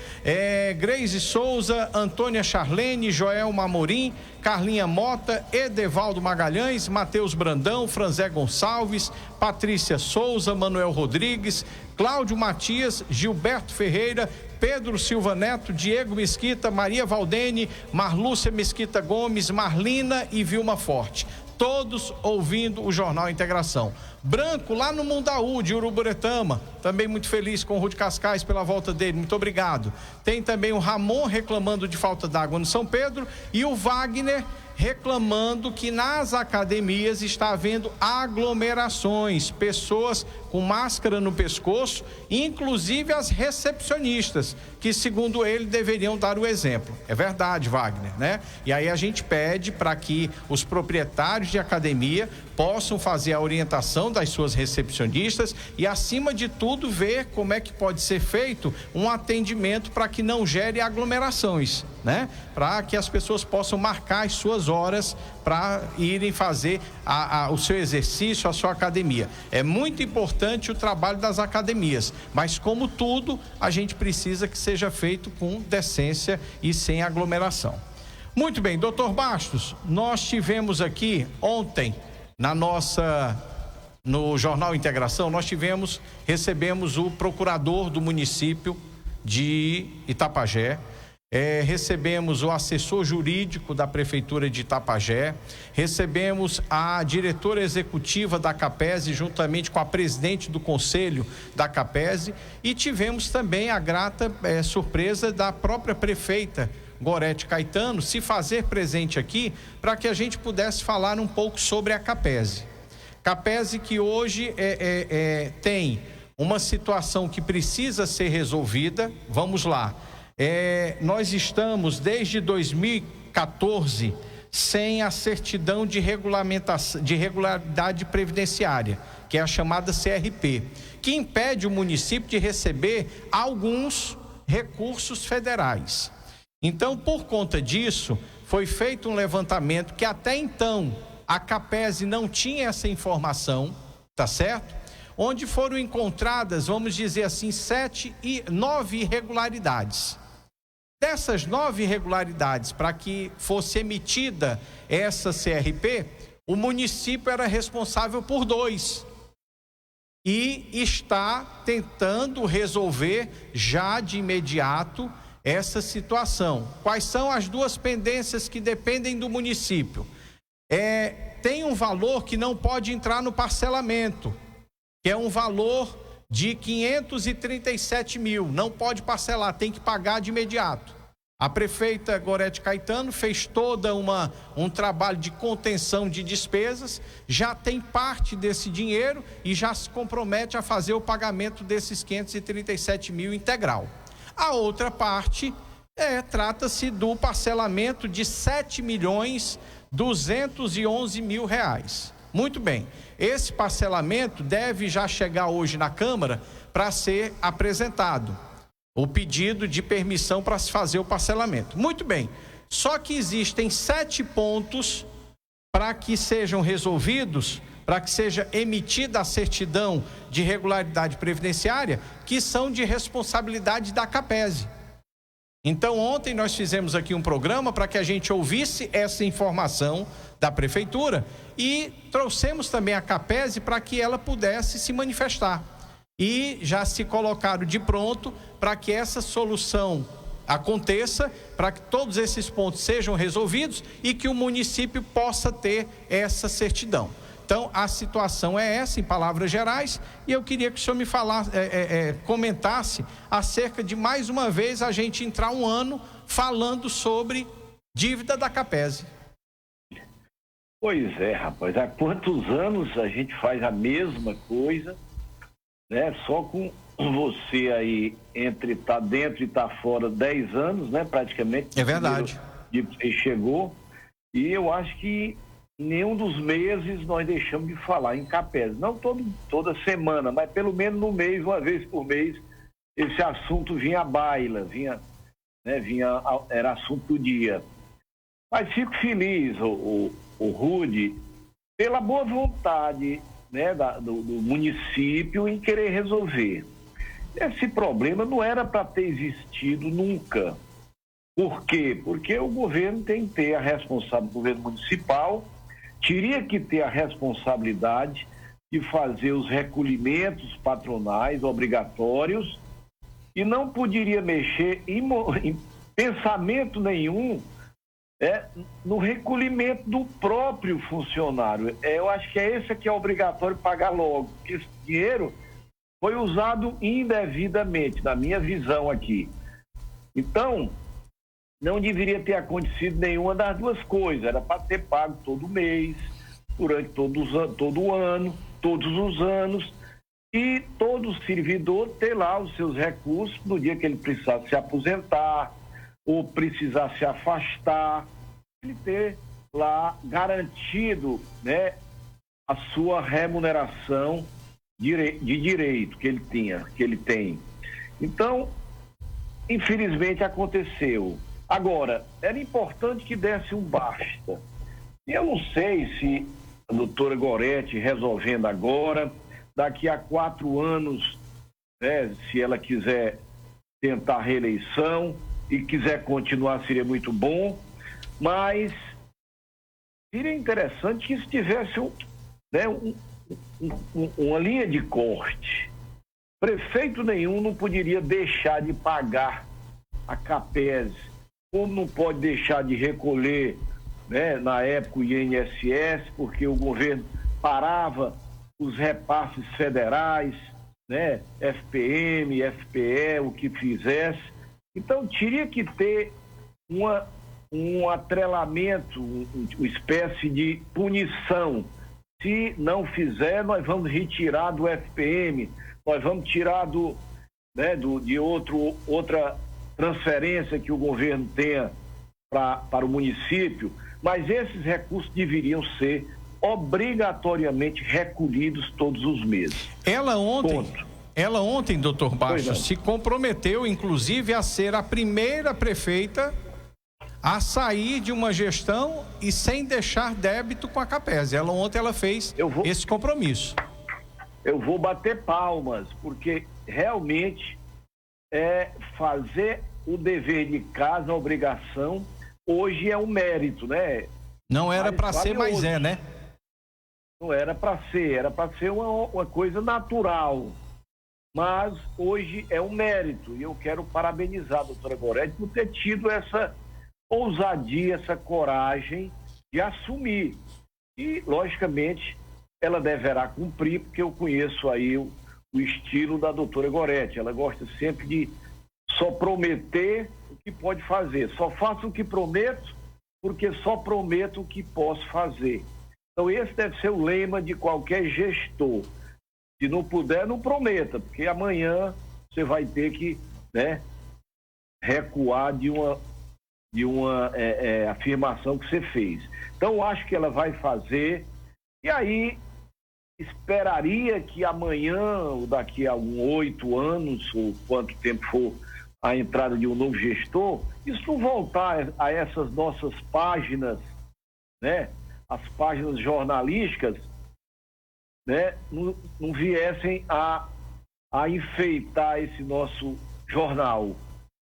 Speaker 1: Grace Souza, Antônia Charlene, Joel Mamorim, Carlinha Mota, Edevaldo Magalhães, Matheus Brandão, Franzé Gonçalves, Patrícia Souza, Manuel Rodrigues, Cláudio Matias, Gilberto Ferreira, Pedro Silva Neto, Diego Mesquita, Maria Valdene, Marlúcia Mesquita Gomes, Marlina e Vilma Forte. Todos ouvindo o Jornal Integração. Branco, lá no Mundaú, de Uruburetama, também muito feliz com o Rude Cascais pela volta dele, muito obrigado. Tem também o Ramon reclamando de falta d'água no São Pedro e o Wagner reclamando que nas academias está havendo aglomerações, pessoas com máscara no pescoço, inclusive as recepcionistas, que segundo ele deveriam dar o exemplo. É verdade, Wagner, né? E aí a gente pede para que os proprietários de academia possam fazer a orientação das suas recepcionistas e, acima de tudo, ver como é que pode ser feito um atendimento para que não gere aglomerações, né? Para que as pessoas possam marcar as suas horas para irem fazer o seu exercício, a sua academia. É muito importante o trabalho das academias, mas como tudo, a gente precisa que seja feito com decência e sem aglomeração. Muito bem, doutor Bastos, nós tivemos aqui ontem, no Jornal Integração, recebemos o procurador do município de Itapajé, recebemos o assessor jurídico da Prefeitura de Itapajé, recebemos a diretora executiva da Capese, juntamente com a presidente do conselho da Capese, e tivemos também a grata surpresa da própria prefeita Gorete Caetano se fazer presente aqui para que a gente pudesse falar um pouco sobre a Capese. Capese que hoje tem uma situação que precisa ser resolvida. Vamos lá. Nós estamos desde 2014 sem a certidão de regularidade previdenciária, que é a chamada CRP, que impede o município de receber alguns recursos federais. Então, por conta disso, foi feito um levantamento que até então a Capese não tinha essa informação, tá certo? Onde foram encontradas, vamos dizer assim, 9 irregularidades. Dessas 9 irregularidades, para que fosse emitida essa CRP, o município era responsável por 2 e está tentando resolver já de imediato essa situação. Quais são as 2 pendências que dependem do município? Tem um valor que não pode entrar no parcelamento, que é um valor de 537 mil, não pode parcelar, tem que pagar de imediato. A prefeita Gorete Caetano fez toda um trabalho de contenção de despesas, já tem parte desse dinheiro e já se compromete a fazer o pagamento desses 537 mil integral. A outra parte trata-se do parcelamento de 7.211.000 reais. Muito bem, esse parcelamento deve já chegar hoje na Câmara para ser apresentado o pedido de permissão para se fazer o parcelamento. Muito bem, só que existem 7 pontos para que sejam resolvidos, para que seja emitida a certidão de regularidade previdenciária, que são de responsabilidade da Capese. Então, ontem nós fizemos aqui um programa para que a gente ouvisse essa informação da prefeitura e trouxemos também a Capese para que ela pudesse se manifestar. E já se colocaram de pronto para que essa solução aconteça, para que todos esses pontos sejam resolvidos e que o município possa ter essa certidão. Então, a situação é essa, em palavras gerais, e eu queria que o senhor me falasse, comentasse acerca de, mais uma vez, a gente entrar um ano falando sobre dívida da Capese.
Speaker 3: Pois é, rapaz, há quantos anos a gente faz a mesma coisa, né? Só com você aí, entre tá dentro e tá fora 10 anos, né? Praticamente.
Speaker 1: É verdade.
Speaker 3: Você chegou, e eu acho que nenhum dos meses nós deixamos de falar em Capese. Não toda semana, mas pelo menos no mês, uma vez por mês, esse assunto vinha à baila, era assunto do dia. Mas fico feliz, o Rudy, pela boa vontade, né, do município em querer resolver. Esse problema não era para ter existido nunca. Por quê? Porque o governo tem que ter a responsabilidade, o governo municipal teria que ter a responsabilidade de fazer os recolhimentos patronais obrigatórios e não poderia mexer em pensamento nenhum no recolhimento do próprio funcionário. Eu acho que é esse que é obrigatório pagar logo, porque esse dinheiro foi usado indevidamente, na minha visão aqui. Então, não deveria ter acontecido nenhuma das duas coisas. Era para ter pago todo mês, durante todo ano, todos os anos, e todo servidor ter lá os seus recursos no dia que ele precisar se aposentar ou precisar se afastar, ele ter lá garantido, né, a sua remuneração de direito que ele tem. Então, infelizmente aconteceu. Agora, era importante que desse um basta. Eu não sei se a doutora Gorete resolvendo agora, daqui a 4 anos, né, se ela quiser tentar a reeleição e quiser continuar, seria muito bom, mas seria interessante que isso tivesse uma linha de corte. Prefeito nenhum não poderia deixar de pagar a Capese, como não pode deixar de recolher, né, na época o INSS, porque o governo parava os repasses federais, né, FPM, FPE, o que fizesse. Então, teria que ter um atrelamento, uma espécie de punição. Se não fizer, nós vamos retirar do FPM, nós vamos tirar de outra transferência que o governo tenha para o município, mas esses recursos deveriam ser obrigatoriamente recolhidos todos os meses.
Speaker 1: Ela ontem, doutor Bastos, se comprometeu, inclusive, a ser a primeira prefeita a sair de uma gestão e sem deixar débito com a Capese. Ontem ela fez esse compromisso.
Speaker 3: Eu vou bater palmas, porque realmente fazer o dever de casa, a obrigação, hoje é um mérito, né?
Speaker 1: Não era para ser, mas né?
Speaker 3: Não era para ser, era para ser uma coisa natural. Mas hoje é um mérito, e eu quero parabenizar a doutora Gorete por ter tido essa ousadia, essa coragem de assumir. E, logicamente, ela deverá cumprir, porque eu conheço aí o estilo da doutora Gorete. Ela gosta sempre de só prometer o que pode fazer. Só faço o que prometo, porque só prometo o que posso fazer. Então, esse deve ser o lema de qualquer gestor. Se não puder, não prometa, porque amanhã você vai ter que, né, recuar de uma afirmação que você fez. Então, eu acho que ela vai fazer, e aí esperaria que amanhã, ou daqui a 8 anos, ou quanto tempo for a entrada de um novo gestor, isso voltar a essas nossas páginas, né, as páginas jornalísticas, né, não viessem a enfeitar esse nosso jornal.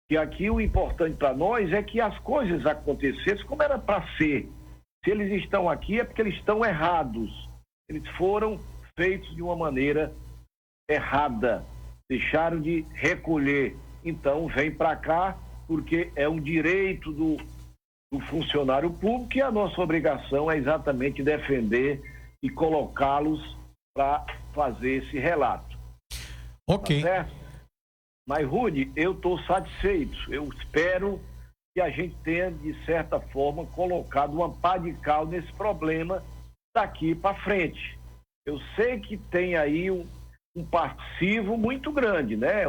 Speaker 3: que aqui o importante para nós é que as coisas acontecessem como era para ser. Se eles estão aqui é porque eles estão errados. Eles foram feitos de uma maneira errada. Deixaram de recolher. Então, vem para cá porque é um direito do funcionário público e a nossa obrigação é exatamente defender e colocá-los para fazer esse relato.
Speaker 1: Ok.
Speaker 3: Tá certo? Mas, Rudy, eu estou satisfeito. Eu espero que a gente tenha, de certa forma, colocado uma pá de cal nesse problema daqui para frente. Eu sei que tem aí um passivo muito grande, né?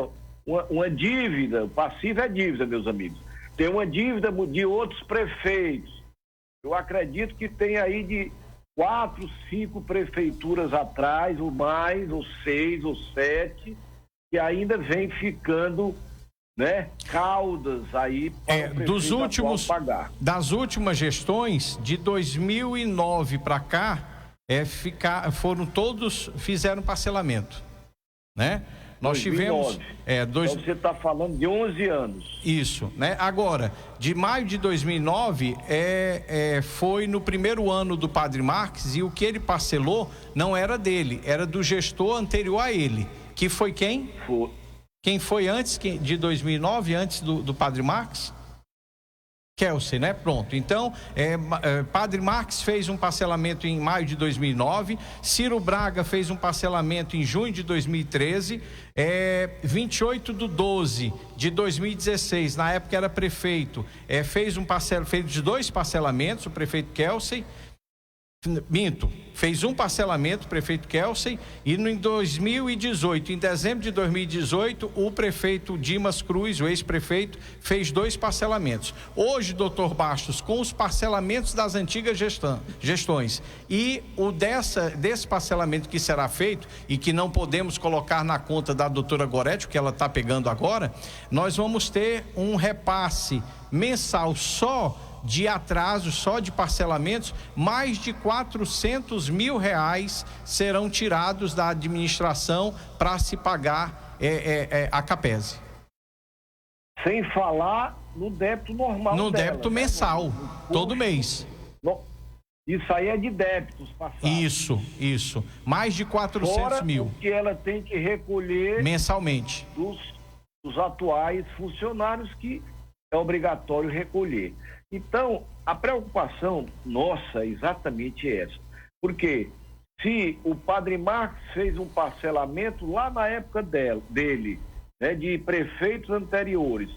Speaker 3: Uma dívida, o passivo é dívida, meus amigos. Tem uma dívida de outros prefeitos. Eu acredito que tem aí de 4, 5 prefeituras atrás, ou mais, ou 6, ou 7, que ainda vem ficando, né, caudas aí para o
Speaker 1: dos últimos
Speaker 3: pagar.
Speaker 1: Das últimas gestões de 2009 para cá, fizeram parcelamento, né? Nós
Speaker 3: 2009.
Speaker 1: tivemos
Speaker 3: Então você está falando de 11 anos.
Speaker 1: Isso, né? Agora, de maio de 2009 foi no primeiro ano do Padre Marques, e o que ele parcelou não era dele, era do gestor anterior a ele, que foi quem? Quem foi antes de 2009, antes do Padre Marques? Kelsey, né? Pronto. Então, Padre Marques fez um parcelamento em maio de 2009, Ciro Braga fez um parcelamento em junho de 2013, 28/12 de 2016, na época era prefeito, fez de 2 parcelamentos, o prefeito Kelsey. Fez um parcelamento, o prefeito Kelsey, e em 2018, em dezembro de 2018, o prefeito Dimas Cruz, o ex-prefeito, fez 2 parcelamentos. Hoje, doutor Bastos, com os parcelamentos das antigas gestões e desse parcelamento que será feito e que não podemos colocar na conta da doutora Gorete, que ela está pegando agora, nós vamos ter um repasse mensal só de atraso, só de parcelamentos, mais de R$400 mil serão tirados da administração para se pagar a Capese.
Speaker 3: Sem falar no débito normal.
Speaker 1: No
Speaker 3: dela,
Speaker 1: débito
Speaker 3: né?
Speaker 1: mensal, todo mês.
Speaker 3: Isso aí é de débitos passados.
Speaker 1: Isso. Mais de 400 mil.
Speaker 3: O que ela tem que recolher
Speaker 1: mensalmente
Speaker 3: dos atuais funcionários, que é obrigatório recolher. Então, a preocupação nossa é exatamente essa. Porque se o Padre Marques fez um parcelamento lá na época dele, né, de prefeitos anteriores,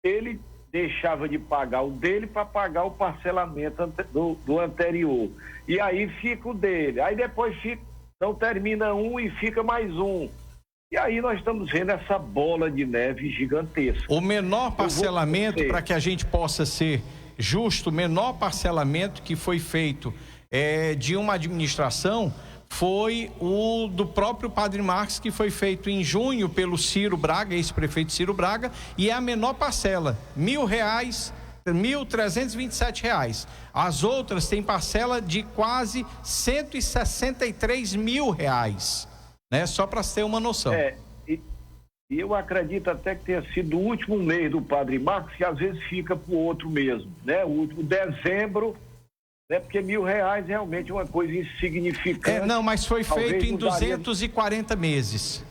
Speaker 3: ele deixava de pagar o dele para pagar o parcelamento do anterior. E aí fica o dele. Aí depois então termina um e fica mais um. E aí nós estamos vendo essa bola de neve gigantesca.
Speaker 1: O menor parcelamento, para que a gente possa ser justo, o menor parcelamento que foi feito de uma administração foi o do próprio Padre Marques, que foi feito em junho pelo Ciro Braga, ex-prefeito Ciro Braga, e é a menor parcela, R$1.000, R$1.327. As outras têm parcela de quase R$163 mil, né? Só para ter uma noção.
Speaker 3: E eu acredito até que tenha sido o último mês do Padre Marcos, que às vezes fica para o outro mesmo, né? O último dezembro, né? Porque R$1.000 realmente é uma coisa insignificante.
Speaker 1: Não, mas foi feito em 240 meses.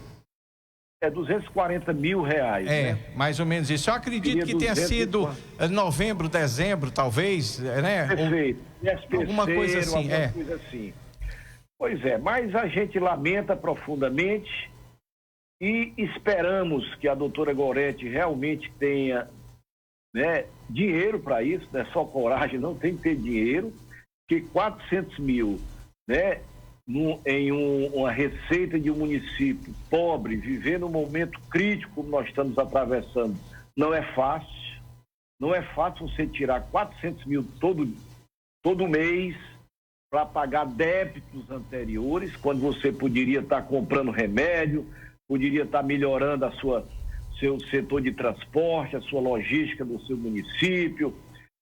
Speaker 3: 240 mil reais. Né?
Speaker 1: Mais ou menos isso. Eu acredito que tenha sido novembro, dezembro, talvez, né?
Speaker 3: Perfeito.
Speaker 1: Alguma coisa assim,
Speaker 3: coisa assim. Pois é, mas a gente lamenta profundamente e esperamos que a doutora Gorete realmente tenha, né, dinheiro para isso, não é só coragem, não, tem que ter dinheiro, que 400 mil, né, em uma receita de um município pobre, viver num momento crítico como nós estamos atravessando, não é fácil. Não é fácil você tirar 400 mil todo mês para pagar débitos anteriores, quando você poderia estar comprando remédio, poderia estar melhorando seu setor de transporte, a sua logística do seu município,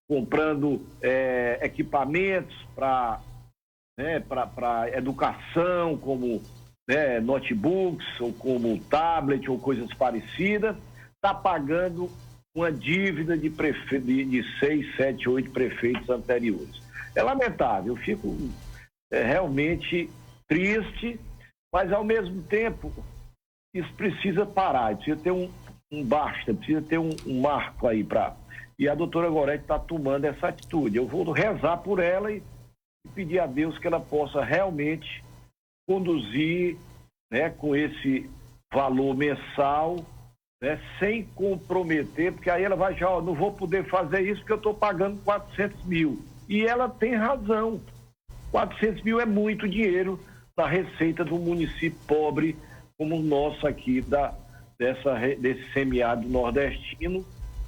Speaker 3: comprando equipamentos para educação, como, né, notebooks, ou como tablet, ou coisas parecidas, está pagando uma dívida de 6, 7, 8 prefeitos anteriores. É lamentável, eu fico realmente triste, mas ao mesmo tempo isso precisa parar, precisa ter um basta, precisa ter um marco aí e a doutora Gorete está tomando essa atitude. Eu vou rezar por ela e pedir a Deus que ela possa realmente conduzir, né, com esse valor mensal, né, sem comprometer, porque aí ela vai já, não vou poder fazer isso porque eu estou pagando 400 mil. E ela tem razão. 400 mil é muito dinheiro na receita do município pobre como o nosso aqui, desse semiárido nordestino,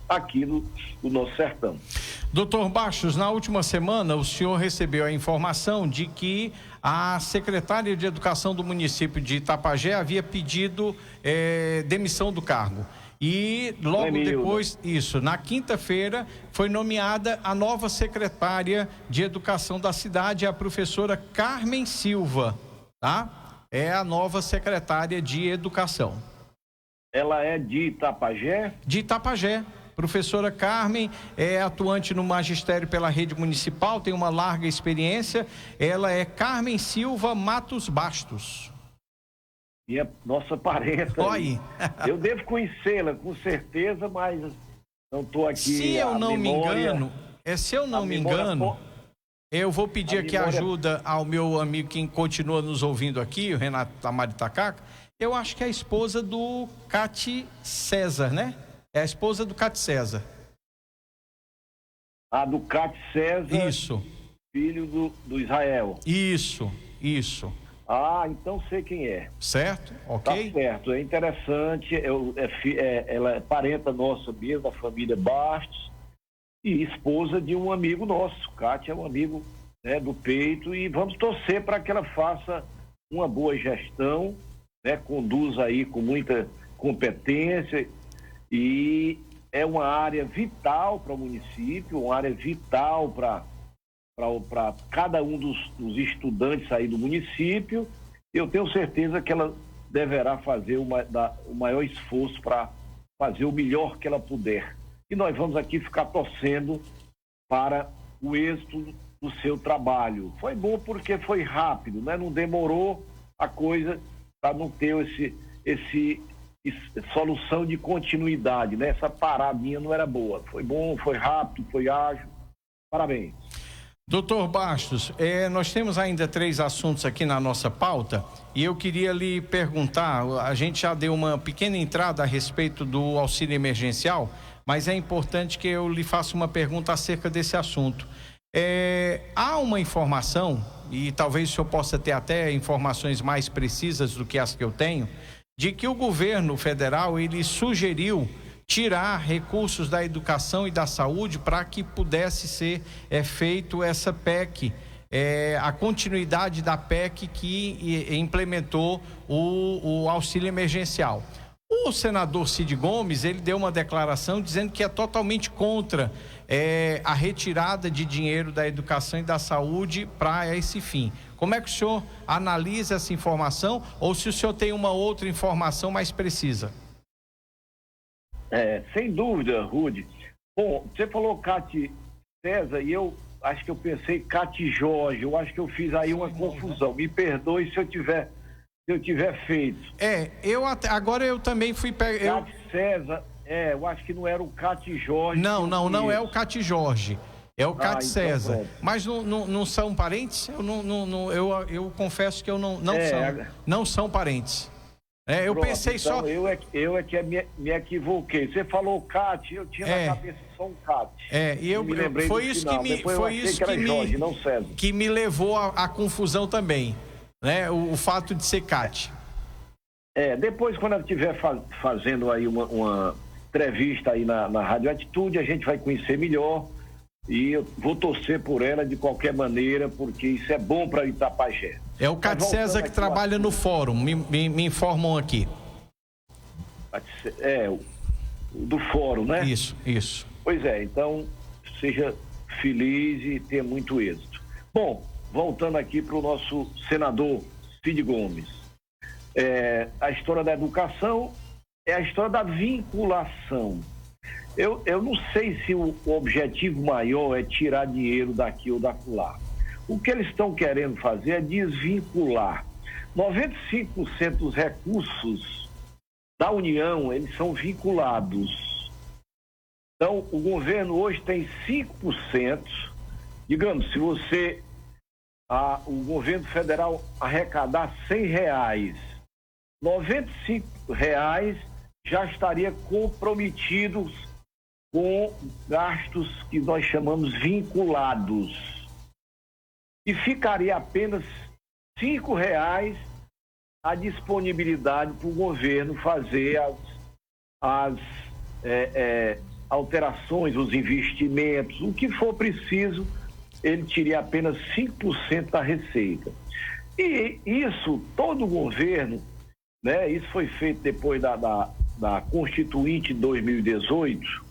Speaker 3: aqui do nosso sertão.
Speaker 1: Doutor Bastos, na última semana o senhor recebeu a informação de que a secretária de Educação do município de Itapajé havia pedido demissão do cargo. E logo depois, na quinta-feira, foi nomeada a nova secretária de Educação da cidade, a professora Carmen Silva, tá? É a nova secretária de Educação.
Speaker 3: Ela é de Itapajé?
Speaker 1: De Itapajé. Professora Carmen é atuante no magistério pela rede municipal, tem uma larga experiência. Ela é Carmen Silva Matos Bastos.
Speaker 3: Nossa parenta.
Speaker 1: Oi.
Speaker 3: Eu devo conhecê-la, com certeza, mas não estou aqui.
Speaker 1: Se eu não me engano, eu vou pedir aqui ajuda ao meu amigo que continua nos ouvindo aqui, o Renato Tamari Takaka. Eu acho que é a esposa do Cati César, né? É a esposa do Cati César.
Speaker 3: Do Cati César.
Speaker 1: Isso.
Speaker 3: Filho do Israel.
Speaker 1: Isso.
Speaker 3: Então sei quem é.
Speaker 1: Certo? Ok.
Speaker 3: Tá certo, é interessante. Ela é parenta nossa mesmo, da família Bastos, e esposa de um amigo nosso. Cati é um amigo, né, do peito, e vamos torcer para que ela faça uma boa gestão, né, conduza aí com muita competência. E é uma área vital para o município, uma área vital para cada um dos estudantes aí do município. Eu tenho certeza que ela deverá fazer o maior esforço para fazer o melhor que ela puder. E nós vamos aqui ficar torcendo para o êxito do seu trabalho. Foi bom porque foi rápido, né? Não demorou a coisa para não ter esse solução de continuidade, né? Essa paradinha não era boa. Foi bom, foi rápido, foi ágil. Parabéns.
Speaker 1: Doutor Bastos, nós temos ainda 3 assuntos aqui na nossa pauta e eu queria lhe perguntar, a gente já deu uma pequena entrada a respeito do auxílio emergencial, mas é importante que eu lhe faça uma pergunta acerca desse assunto. Há uma informação, e talvez o senhor possa ter até informações mais precisas do que as que eu tenho, de que o governo federal ele sugeriu tirar recursos da educação e da saúde para que pudesse ser feito essa PEC, a continuidade da PEC que implementou o auxílio emergencial. O senador Cid Gomes, ele deu uma declaração dizendo que é totalmente contra a retirada de dinheiro da educação e da saúde para esse fim. Como é que o senhor analisa essa informação, ou se o senhor tem uma outra informação mais precisa?
Speaker 3: Sem dúvida, Rude. Bom, você falou Cati César e eu acho que eu pensei Cati Jorge. Eu acho que eu fiz aí uma confusão. Me perdoe se eu tiver feito.
Speaker 1: Agora eu também fui...
Speaker 3: Cati César, eu acho que não era o Cati Jorge.
Speaker 1: Não é o Cati Jorge. É o Cati César.
Speaker 3: Pronto.
Speaker 1: Mas não são parentes? Eu confesso que não são parentes. Eu
Speaker 3: Pronto,
Speaker 1: pensei
Speaker 3: então
Speaker 1: só...
Speaker 3: Eu é que me equivoquei. Você falou Cati, eu tinha na cabeça só um Cati.
Speaker 1: Foi isso que me levou à confusão também, né? O fato de ser Cati.
Speaker 3: Depois, quando ela estiver fazendo aí uma entrevista aí na Rádio Atitude, a gente vai conhecer melhor e eu vou torcer por ela de qualquer maneira, porque isso é bom para Itapajé.
Speaker 1: É o Cati César que trabalha no fórum, me informam aqui.
Speaker 3: Do fórum, né?
Speaker 1: Isso.
Speaker 3: Pois então seja feliz e tenha muito êxito. Bom, voltando aqui para o nosso senador Cid Gomes. A história da educação é a história da vinculação. eu não sei se o objetivo maior é tirar dinheiro daqui ou dacolá. O que eles estão querendo fazer é desvincular. 95% dos recursos da União, eles são vinculados. Então, o governo hoje tem 5%. Digamos, se o governo federal arrecadar R$100, R$95 já estaria comprometidos com gastos que nós chamamos vinculados. E ficaria apenas R$5 a disponibilidade para o governo fazer as alterações, os investimentos, o que for preciso, ele teria apenas 5% da receita. E isso, todo o governo, né, isso foi feito depois da Constituinte de 2018,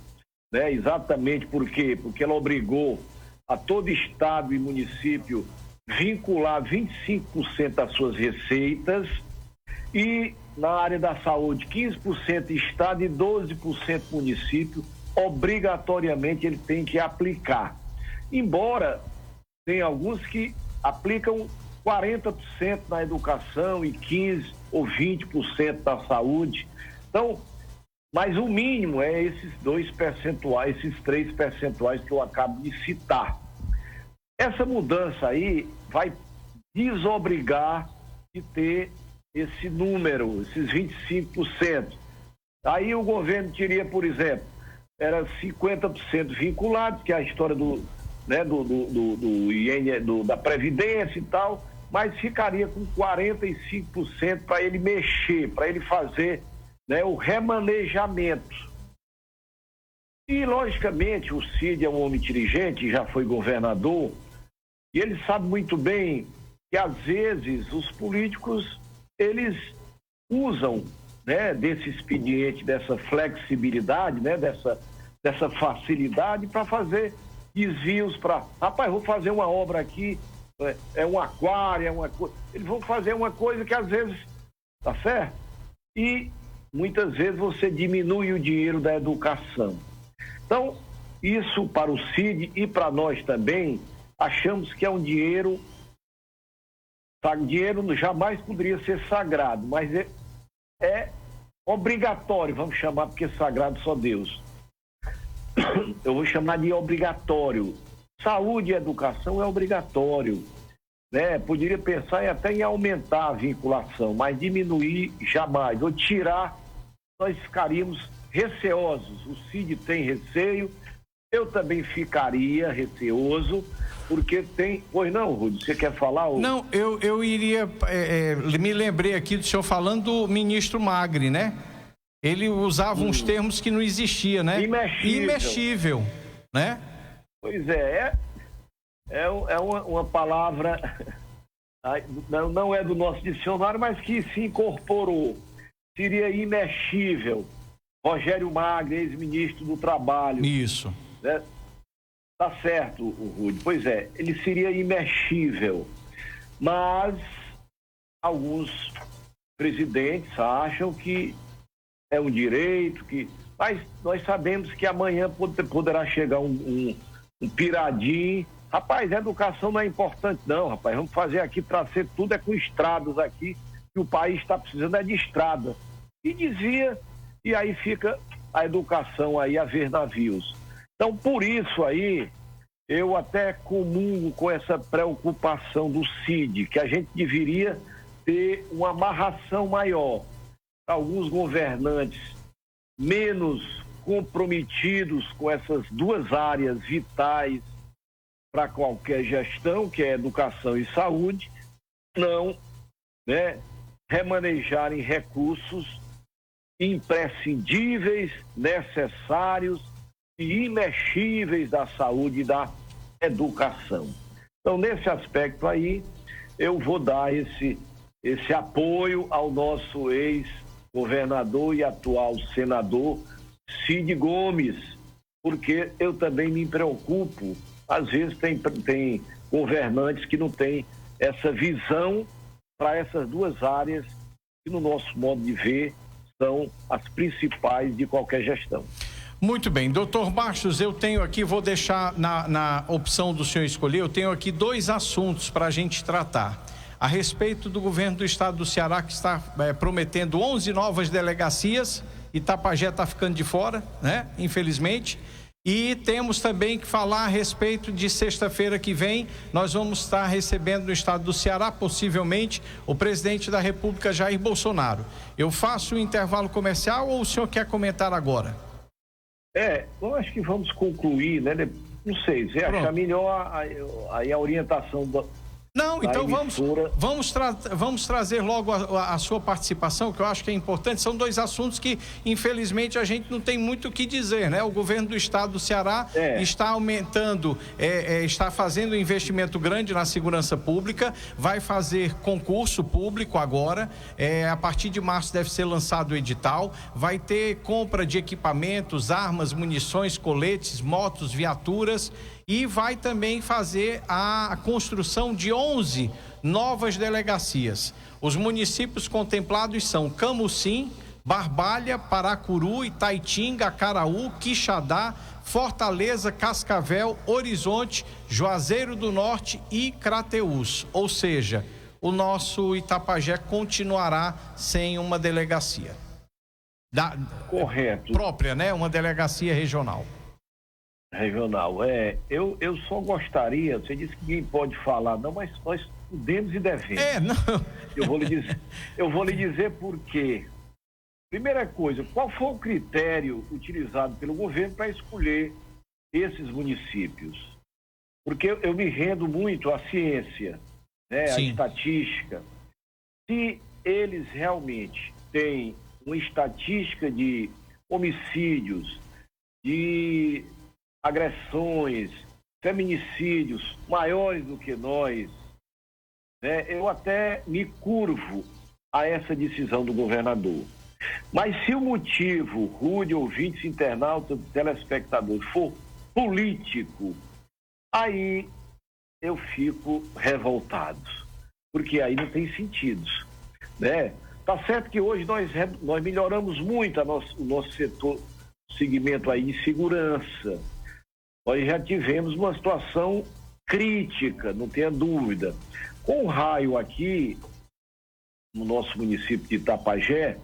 Speaker 3: né, exatamente por quê? Porque ela obrigou a todo estado e município vincular 25% das suas receitas e na área da saúde 15% estado e 12% município, obrigatoriamente ele tem que aplicar. Embora tem alguns que aplicam 40% na educação e 15% ou 20% da saúde. Então, mas o mínimo é esses 2%, esses 3% que eu acabo de citar. Essa mudança aí vai desobrigar de ter esse número, esses 25%. Aí o governo teria, por exemplo, era 50% vinculados, que é a história da Previdência e tal, mas ficaria com 45% para ele mexer, para ele fazer, né, o remanejamento. E, logicamente, o Cid é um homem inteligente, já foi governador, e ele sabe muito bem que, às vezes, os políticos, eles usam, né, desse expediente, dessa flexibilidade, né, dessa facilidade para fazer desvios para... Rapaz, vou fazer uma obra aqui, é um aquário, é uma coisa... Eles vão fazer uma coisa que, às vezes, tá certo? E, muitas vezes, você diminui o dinheiro da educação. Então, isso para o Cid e para nós também, achamos que é um dinheiro... Dinheiro jamais poderia ser sagrado, mas é obrigatório, vamos chamar, porque sagrado só Deus. Eu vou chamar de obrigatório. Saúde e educação é obrigatório, né? Poderia pensar até em aumentar a vinculação, mas diminuir jamais, ou tirar, nós ficaríamos receosos. O Cid tem receio, eu também ficaria receoso, porque tem... Pois não, Rúdio, você quer falar?
Speaker 1: Não, eu iria... me lembrei aqui do senhor falando do ministro Magri, né? Ele usava uns termos que não existia, né? Imexível, né?
Speaker 3: Pois é uma palavra, não é do nosso dicionário, mas que se incorporou. Seria imexível. Rogério Magri, ex-ministro do Trabalho.
Speaker 1: Isso.
Speaker 3: Né? Tá certo, o Rúdio. Pois é, ele seria imexível. Mas alguns presidentes acham que é um direito, mas nós sabemos que amanhã poderá chegar um piradinho. Rapaz, a educação não é importante não, rapaz. Vamos fazer aqui, trazer tudo com estradas aqui, que o país está precisando de estrada. E desvia, e aí fica a educação aí a ver navios. Então, por isso aí, eu até comungo com essa preocupação do Cid, que a gente deveria ter uma amarração maior. Alguns governantes menos comprometidos com essas duas áreas vitais para qualquer gestão, que é educação e saúde, não, né, remanejarem recursos imprescindíveis, necessários e imexíveis da saúde e da educação. Então, nesse aspecto aí, eu vou dar esse apoio ao nosso ex-governador e atual senador Cid Gomes, porque eu também me preocupo. Às vezes tem governantes que não têm essa visão para essas duas áreas que, no nosso modo de ver, são as principais de qualquer gestão.
Speaker 1: Muito bem, doutor Bastos, eu tenho aqui, vou deixar na opção do senhor escolher, eu tenho aqui 2 assuntos para a gente tratar. A respeito do governo do estado do Ceará, que está prometendo 11 novas delegacias, Itapajé está ficando de fora, né? Infelizmente. E temos também que falar a respeito de sexta-feira que vem, nós vamos estar recebendo no estado do Ceará, possivelmente, o presidente da República, Jair Bolsonaro. Eu faço o intervalo comercial ou o senhor quer comentar agora?
Speaker 3: Eu acho que vamos concluir, né? Não sei, você achar melhor a orientação
Speaker 1: Não, então vamos trazer logo a sua participação, que eu acho que é importante. São 2 assuntos que, infelizmente, a gente não tem muito o que dizer, né? O governo do estado do Ceará está aumentando, está fazendo um investimento grande na segurança pública, vai fazer concurso público agora, a partir de março deve ser lançado o edital, vai ter compra de equipamentos, armas, munições, coletes, motos, viaturas, e vai também fazer a construção de 11 novas delegacias. Os municípios contemplados são Camusim, Barbalha, Paracuru, Itaitinga, Acaraú, Quixadá, Fortaleza, Cascavel, Horizonte, Juazeiro do Norte e Crateús. Ou seja, o nosso Itapajé continuará sem uma delegacia.
Speaker 3: Correto.
Speaker 1: Própria, né? Uma delegacia regional.
Speaker 3: Eu só gostaria, você disse que ninguém pode falar, não, mas nós podemos e devemos.
Speaker 1: Não.
Speaker 3: Eu vou lhe dizer por quê. Primeira coisa, qual foi o critério utilizado pelo governo para escolher esses municípios? Porque eu me rendo muito à ciência, né, à estatística. Se eles realmente têm uma estatística de homicídios, de agressões, feminicídios maiores do que nós, né? Eu até me curvo a essa decisão do governador. Mas se o motivo, Rude, ouvintes, internautas, telespectadores, for político, aí eu fico revoltado, porque aí não tem sentido, né? Tá certo que hoje nós melhoramos muito o nosso setor, segmento aí de segurança. Nós já tivemos uma situação crítica, não tenha dúvida. Com o raio aqui, no nosso município de Itapajé,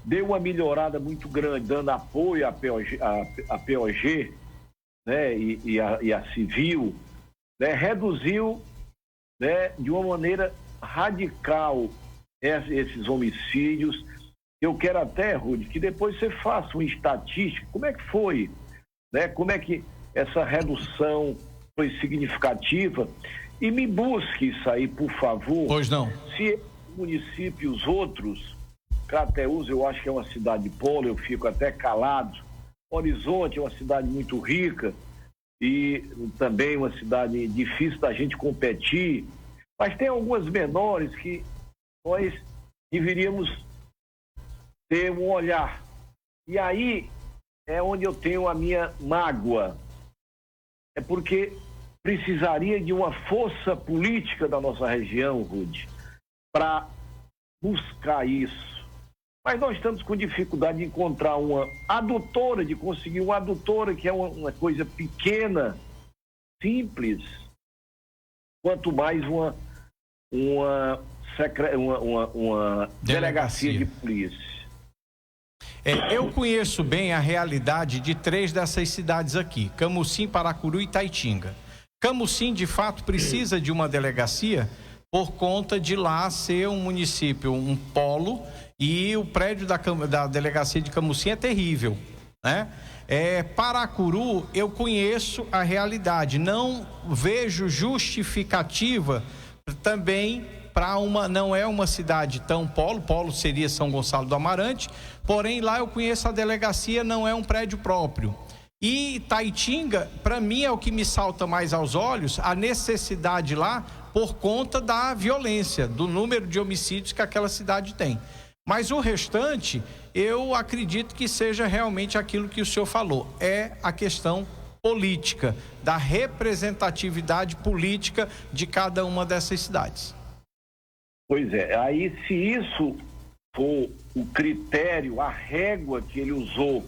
Speaker 3: deu uma melhorada muito grande, dando apoio à POG, né, e a Civil, né, reduziu, né, de uma maneira radical esses homicídios. Eu quero até, Rude, que depois você faça uma estatística, como é que foi, né, como é que essa redução foi significativa, e me busque isso aí, por favor.
Speaker 1: Pois não.
Speaker 3: Se municípios outros, Crateús eu acho que é uma cidade polo, eu fico até calado. Horizonte é uma cidade muito rica e também uma cidade difícil da gente competir, mas tem algumas menores que nós deveríamos ter um olhar. E aí é onde eu tenho a minha mágoa. É porque precisaria de uma força política da nossa região, Rude, para buscar isso. Mas nós estamos com dificuldade de encontrar uma adutora, de conseguir uma adutora, que é uma coisa pequena, simples, quanto mais uma delegacia de polícia.
Speaker 1: Eu conheço bem a realidade de 3 dessas cidades aqui, Camusim, Paracuru e Itaitinga. Camusim, de fato, precisa de uma delegacia por conta de lá ser um município, um polo, e o prédio da delegacia de Camusim é terrível, né? Paracuru, eu conheço a realidade, não vejo justificativa também para não é uma cidade tão polo seria São Gonçalo do Amarante, porém lá eu conheço a delegacia, não é um prédio próprio. E Itaitinga, para mim, é o que me salta mais aos olhos, a necessidade lá por conta da violência, do número de homicídios que aquela cidade tem. Mas o restante, eu acredito que seja realmente aquilo que o senhor falou, é a questão política, da representatividade política de cada uma dessas cidades.
Speaker 3: Pois é, aí se isso for o critério, a régua que ele usou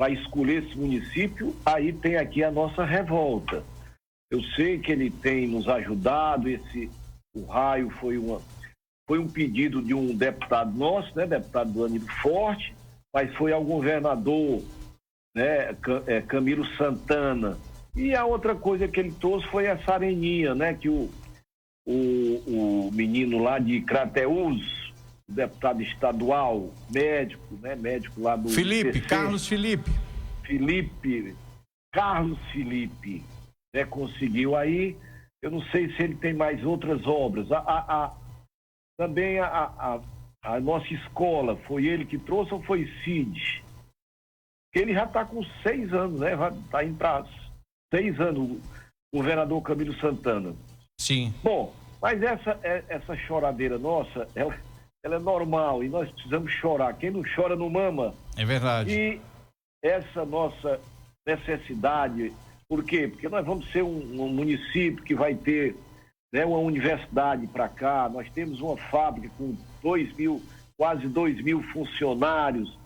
Speaker 3: para escolher esse município, aí tem aqui a nossa revolta. Eu sei que ele tem nos ajudado, o raio foi um pedido de um deputado nosso, né, deputado Danilo Forte, mas foi ao governador, né, Camilo Santana. E a outra coisa que ele trouxe foi essa areninha, né, que o menino lá de Crateús, o deputado estadual, médico, né, médico lá do
Speaker 1: Carlos
Speaker 3: Felipe, né, conseguiu aí. Eu não sei se ele tem mais outras obras. Também a nossa escola, foi ele que trouxe ou foi Cid? Ele já está com 6 anos, né? Está indo para 6 anos, o governador Camilo Santana.
Speaker 1: Sim.
Speaker 3: Bom, mas essa choradeira nossa, ela é normal e nós precisamos chorar. Quem não chora não mama.
Speaker 1: É verdade.
Speaker 3: E essa nossa necessidade, por quê? Porque nós vamos ser um município que vai ter, né, uma universidade para cá, nós temos uma fábrica com quase 2.000 funcionários,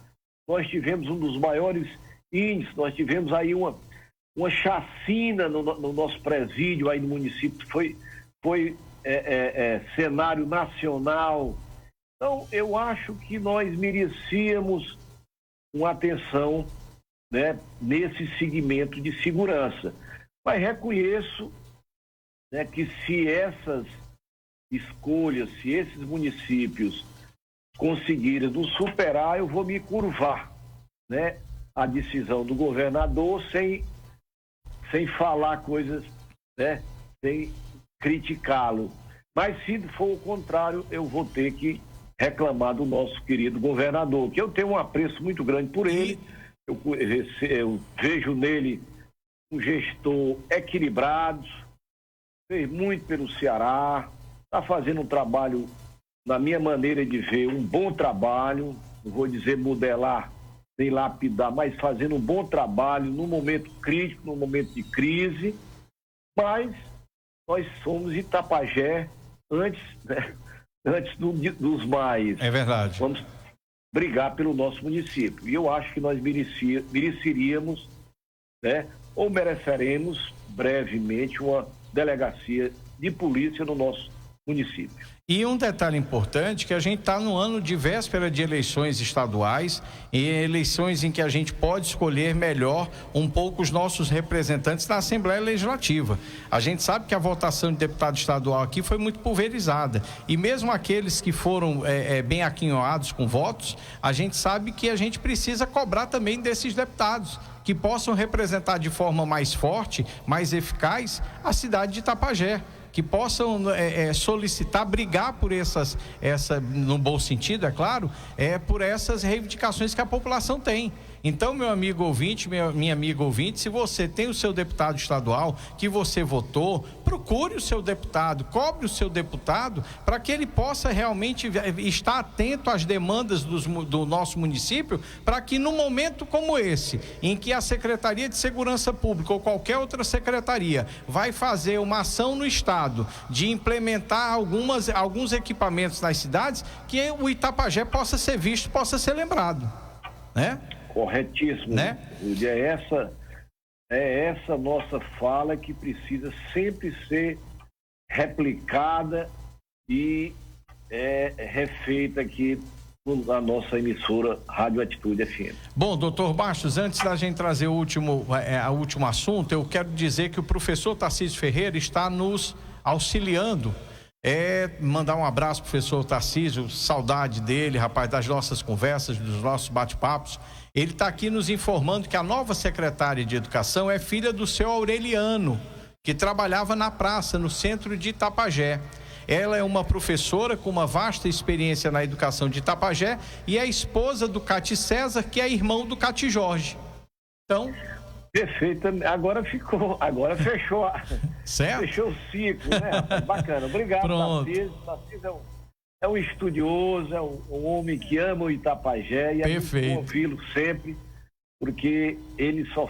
Speaker 3: nós tivemos um dos maiores índices, nós tivemos aí uma chacina no nosso presídio aí no município, foi cenário nacional. Então, eu acho que nós merecíamos uma atenção, né, nesse segmento de segurança. Mas reconheço, né, que se essas escolhas, se esses municípios conseguirem nos superar, eu vou me curvar, né, a decisão do governador sem falar coisas, né, sem criticá-lo. Mas se for o contrário, eu vou ter que reclamar do nosso querido governador, que eu tenho um apreço muito grande por ele. Eu vejo nele um gestor equilibrado, fez muito pelo Ceará, está fazendo um trabalho, na minha maneira de ver, um bom trabalho, não vou dizer modelar nem lapidar, mas fazendo um bom trabalho no momento crítico, no momento de crise. Mas nós somos Itapajé antes, né, antes dos mais.
Speaker 1: É verdade.
Speaker 3: Vamos brigar pelo nosso município. E eu acho que nós mereceríamos, né, ou mereceremos brevemente uma delegacia de polícia no nosso município.
Speaker 1: E um detalhe importante, que a gente está no ano de véspera de eleições estaduais, e eleições em que a gente pode escolher melhor um pouco os nossos representantes na Assembleia Legislativa. A gente sabe que a votação de deputado estadual aqui foi muito pulverizada, e mesmo aqueles que foram bem aquinhoados com votos, a gente sabe que a gente precisa cobrar também desses deputados, que possam representar de forma mais forte, mais eficaz, a cidade de Itapajé, que possam solicitar, brigar por no bom sentido, é claro, por essas reivindicações que a população tem. Então, meu amigo ouvinte, minha amiga ouvinte, se você tem o seu deputado estadual que você votou, procure o seu deputado, cobre o seu deputado, para que ele possa realmente estar atento às demandas do nosso município, para que num momento como esse, em que a Secretaria de Segurança Pública ou qualquer outra secretaria vai fazer uma ação no estado de implementar alguns equipamentos nas cidades, que o Itapajé possa ser visto, possa ser lembrado, né?
Speaker 3: Corretíssimo,
Speaker 1: né?
Speaker 3: É essa nossa fala que precisa sempre ser replicada e refeita aqui na nossa emissora Rádio Atitude FM.
Speaker 1: Bom, doutor Bastos, antes da gente trazer o último assunto, eu quero dizer que o professor Tarcísio Ferreira está nos auxiliando. Mandar um abraço pro professor Tarcísio, saudade dele, rapaz, das nossas conversas, dos nossos bate-papos. Ele está aqui nos informando que a nova secretária de Educação é filha do seu Aureliano, que trabalhava na praça, no centro de Itapajé. Ela é uma professora com uma vasta experiência na educação de Itapajé e é esposa do Cati César, que é irmão do Cati Jorge. Então...
Speaker 3: Perfeito, agora fechou,
Speaker 1: certo?
Speaker 3: Fechou o ciclo, né? Bacana, obrigado, Tarcísio é um estudioso, é um homem que ama o Itapajé e é muito ouvi-lo sempre, porque ele só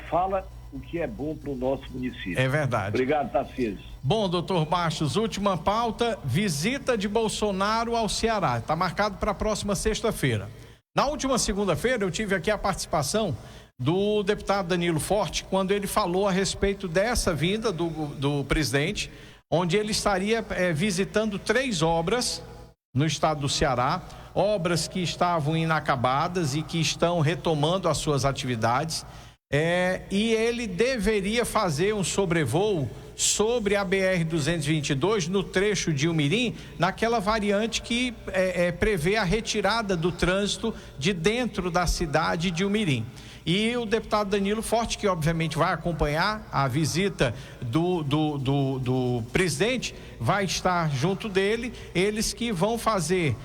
Speaker 3: fala o que é bom para o nosso município.
Speaker 1: É verdade.
Speaker 3: Obrigado, Tarcísio.
Speaker 1: Bom, doutor Bastos, última pauta, visita de Bolsonaro ao Ceará, está marcado para a próxima sexta-feira. Na última segunda-feira eu tive aqui a participação do deputado Danilo Forte, quando ele falou a respeito dessa vinda do presidente, onde ele estaria visitando 3 obras no estado do Ceará, obras que estavam inacabadas e que estão retomando as suas atividades, e ele deveria fazer um sobrevoo sobre a BR-222 no trecho de Umirim, naquela variante que prevê a retirada do trânsito de dentro da cidade de Umirim. E o deputado Danilo Forte, que obviamente vai acompanhar a visita do presidente, vai estar junto dele, eles que vão fazer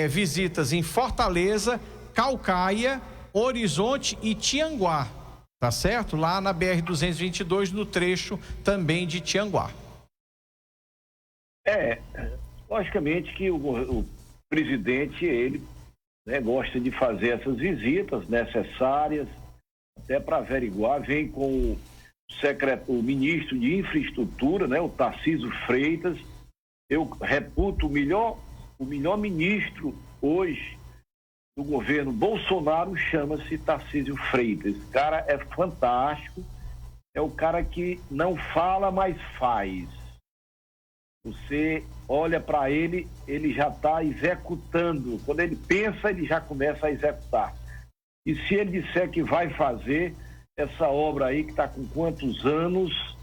Speaker 1: visitas em Fortaleza, Caucaia, Horizonte e Tianguá, tá certo? Lá na BR-222, no trecho também de Tianguá.
Speaker 3: Logicamente que o presidente, ele gosta de fazer essas visitas necessárias, até para averiguar, vem com o ministro de Infraestrutura, o Tarcísio Freitas. Eu reputo o melhor ministro hoje do governo Bolsonaro, chama-se Tarcísio Freitas. Esse cara é fantástico, é o cara que não fala, mas faz. Você olha para ele, ele já está executando. Quando ele pensa, ele já começa a executar. E se ele disser que vai fazer essa obra aí, que está com quantos anos,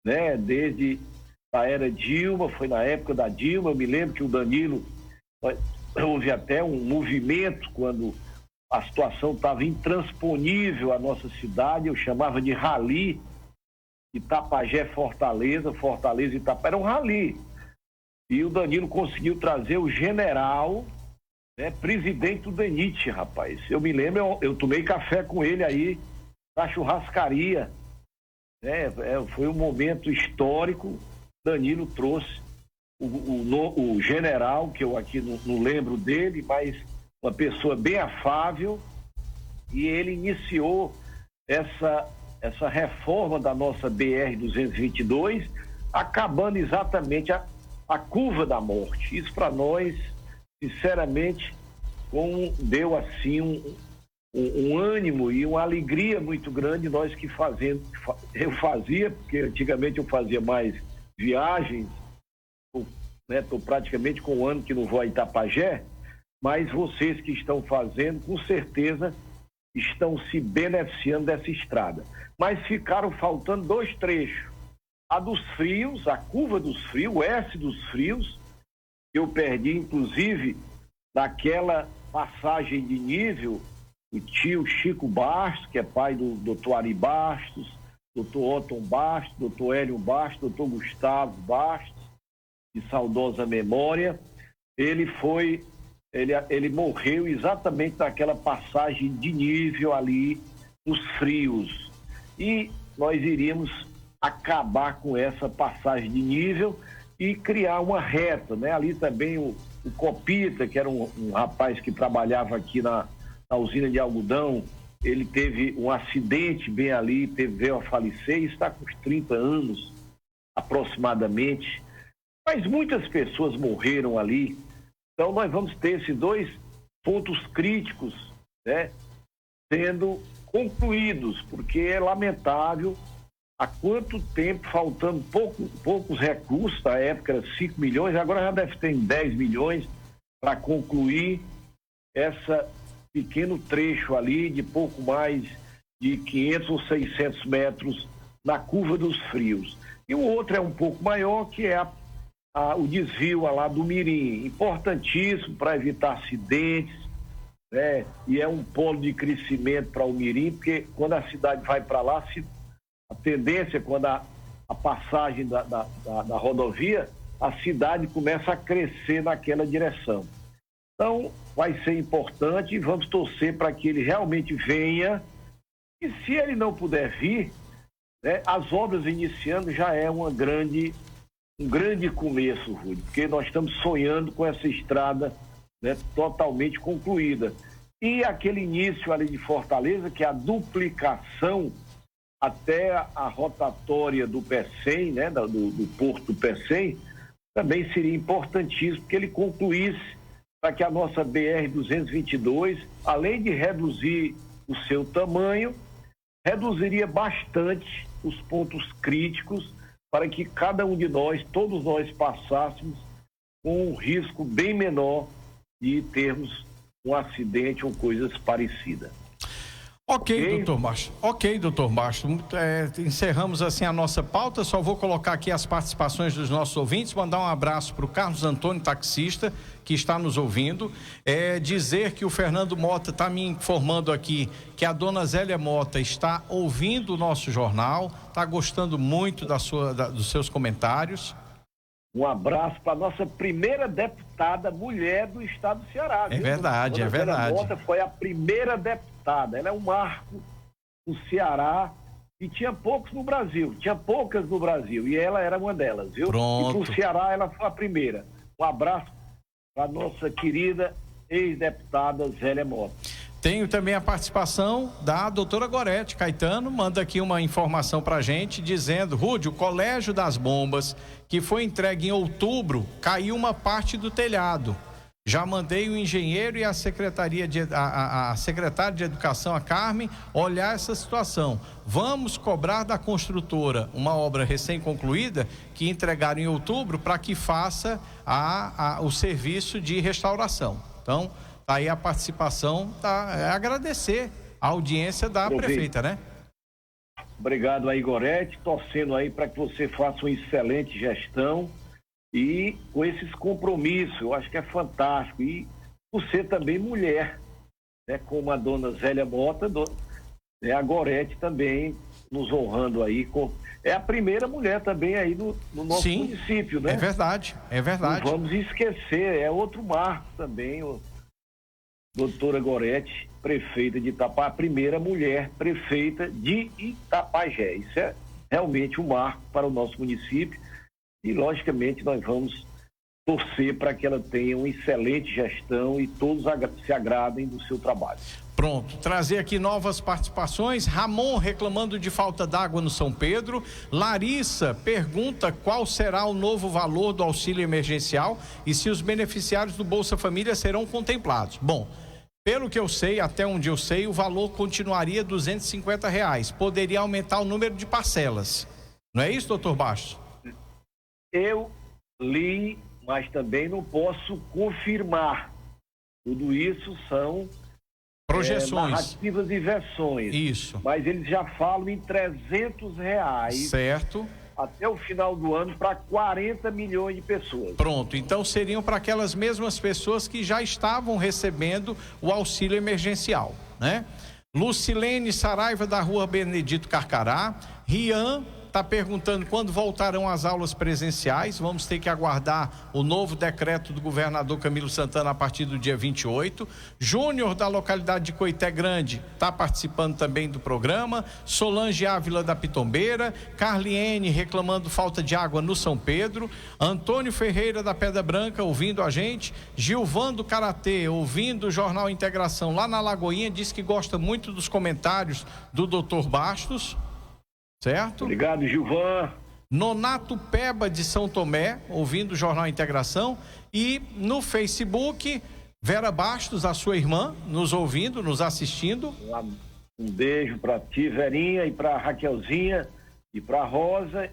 Speaker 3: desde a era Dilma, foi na época da Dilma, eu me lembro que o Danilo, houve até um movimento quando a situação estava intransponível à nossa cidade, eu chamava de rally, Itapajé, Fortaleza e Itapajé, era um rally. E o Danilo conseguiu trazer o general, presidente do DENIT, rapaz. Eu me lembro, eu tomei café com ele aí na churrascaria. Foi um momento histórico. Danilo trouxe o general, que eu aqui não lembro dele, mas uma pessoa bem afável, e ele iniciou essa reforma da nossa BR-222, acabando exatamente a curva da morte. Isso para nós, sinceramente, deu assim um ânimo e uma alegria muito grande, nós que eu fazia, porque antigamente eu fazia mais viagens, estou praticamente com um ano que não vou a Itapajé, mas vocês que estão fazendo, com certeza, estão se beneficiando dessa estrada. Mas ficaram faltando 2 trechos. A dos Frios, a curva dos Frios, o S dos Frios, eu perdi, inclusive, naquela passagem de nível, o tio Chico Bastos, que é pai do doutor Ari Bastos, doutor Otton Bastos, doutor Hélio Bastos, doutor Gustavo Bastos, de saudosa memória. Ele morreu exatamente naquela passagem de nível ali nos Frios. E nós iríamos acabar com essa passagem de nível e criar uma reta, Ali também o Copita, que era um rapaz que trabalhava aqui na usina de algodão, ele teve um acidente bem ali, veio a falecer, e está com uns 30 anos aproximadamente. Mas muitas pessoas morreram ali. Então nós vamos ter esses 2 pontos críticos, sendo concluídos, porque é lamentável há quanto tempo faltando poucos recursos. Na época era 5 milhões, agora já deve ter 10 milhões para concluir esse pequeno trecho ali de pouco mais de 500 ou 600 metros na curva dos Frios. E o outro é um pouco maior, que é o desvio lá do Mirim, importantíssimo para evitar acidentes, e é um polo de crescimento para o Mirim, porque quando a cidade vai para lá, a tendência, quando a passagem da rodovia, a cidade começa a crescer naquela direção. Então, vai ser importante e vamos torcer para que ele realmente venha. E se ele não puder vir, as obras iniciando já é um grande começo, Rúdio, porque nós estamos sonhando com essa estrada totalmente concluída. E aquele início ali de Fortaleza, que é a duplicação até a rotatória do Pecém, do porto do Pecém, também seria importantíssimo que ele concluísse para que a nossa BR-222, além de reduzir o seu tamanho, reduziria bastante os pontos críticos para que cada um de nós, todos nós, passássemos com um risco bem menor de termos um acidente ou coisas parecidas.
Speaker 1: Ok, doutor Bastos. Ok, doutor Bastos. Encerramos assim a nossa pauta. Só vou colocar aqui as participações dos nossos ouvintes. Mandar um abraço para o Carlos Antônio, taxista, que está nos ouvindo. Dizer que o Fernando Mota está me informando aqui que a dona Zélia Mota está ouvindo o nosso jornal, está gostando muito dos seus comentários.
Speaker 3: Um abraço para a nossa primeira deputada mulher do estado do Ceará.
Speaker 1: É verdade, é verdade.
Speaker 3: Zélia Mota foi a primeira deputada. Ela é um marco no Ceará e tinha poucas no Brasil e ela era uma delas, viu?
Speaker 1: Pronto.
Speaker 3: E pro Ceará ela foi a primeira. Um abraço para nossa querida ex-deputada Zélia Mota.
Speaker 1: Tenho também a participação da doutora Gorete Caetano, manda aqui uma informação pra gente, dizendo: Rude, o Colégio das Bombas, que foi entregue em outubro, caiu uma parte do telhado. Já mandei o engenheiro e a secretária de Educação, a Carmen, olhar essa situação. Vamos cobrar da construtora uma obra recém-concluída que entregaram em outubro para que faça o serviço de restauração. Então, tá aí a participação, agradecer a audiência da prefeita, né?
Speaker 3: Obrigado aí, Gorete, torcendo aí para que você faça uma excelente gestão e com esses compromissos, eu acho que é fantástico. E por ser também mulher, né, como a dona Zélia Mota, a Gorete também nos honrando aí. É a primeira mulher também aí no nosso município, né?
Speaker 1: É verdade, é verdade.
Speaker 3: Não vamos esquecer, é outro marco também, doutora Gorete, prefeita de Itapá, a primeira mulher prefeita de Itapajé. Isso é realmente um marco para o nosso município. E, logicamente, nós vamos torcer para que ela tenha uma excelente gestão e todos se agradem do seu trabalho.
Speaker 1: Pronto, trazer aqui novas participações. Ramon reclamando de falta d'água no São Pedro. Larissa pergunta qual será o novo valor do auxílio emergencial e se os beneficiários do Bolsa Família serão contemplados. Bom, pelo que eu sei, até onde eu sei, o valor continuaria R$250. Poderia aumentar o número de parcelas. Não é isso, doutor Bastos?
Speaker 3: Eu li, mas também não posso confirmar. Tudo isso são
Speaker 1: projeções,
Speaker 3: narrativas e versões.
Speaker 1: Isso.
Speaker 3: Mas eles já falam em R$300.
Speaker 1: Certo.
Speaker 3: Até o final do ano para 40 milhões de pessoas.
Speaker 1: Pronto, então seriam para aquelas mesmas pessoas que já estavam recebendo o auxílio emergencial, né? Lucilene Saraiva, da Rua Benedito Carcará. Rian está perguntando quando voltarão as aulas presenciais. Vamos ter que aguardar o novo decreto do governador Camilo Santana a partir do dia 28. Júnior, da localidade de Coité Grande, está participando também do programa. Solange Ávila, da Pitombeira. Carliene reclamando falta de água no São Pedro. Antônio Ferreira, da Pedra Branca, ouvindo a gente. Gilvan do Karatê, ouvindo o Jornal Integração lá na Lagoinha, diz que gosta muito dos comentários do doutor Bastos. Certo?
Speaker 3: Obrigado, Gilvan.
Speaker 1: Nonato Peba, de São Tomé, ouvindo o Jornal Integração. E no Facebook, Vera Bastos, a sua irmã, nos ouvindo, nos assistindo.
Speaker 3: Um beijo para ti, Verinha, e para Raquelzinha, e para Rosa,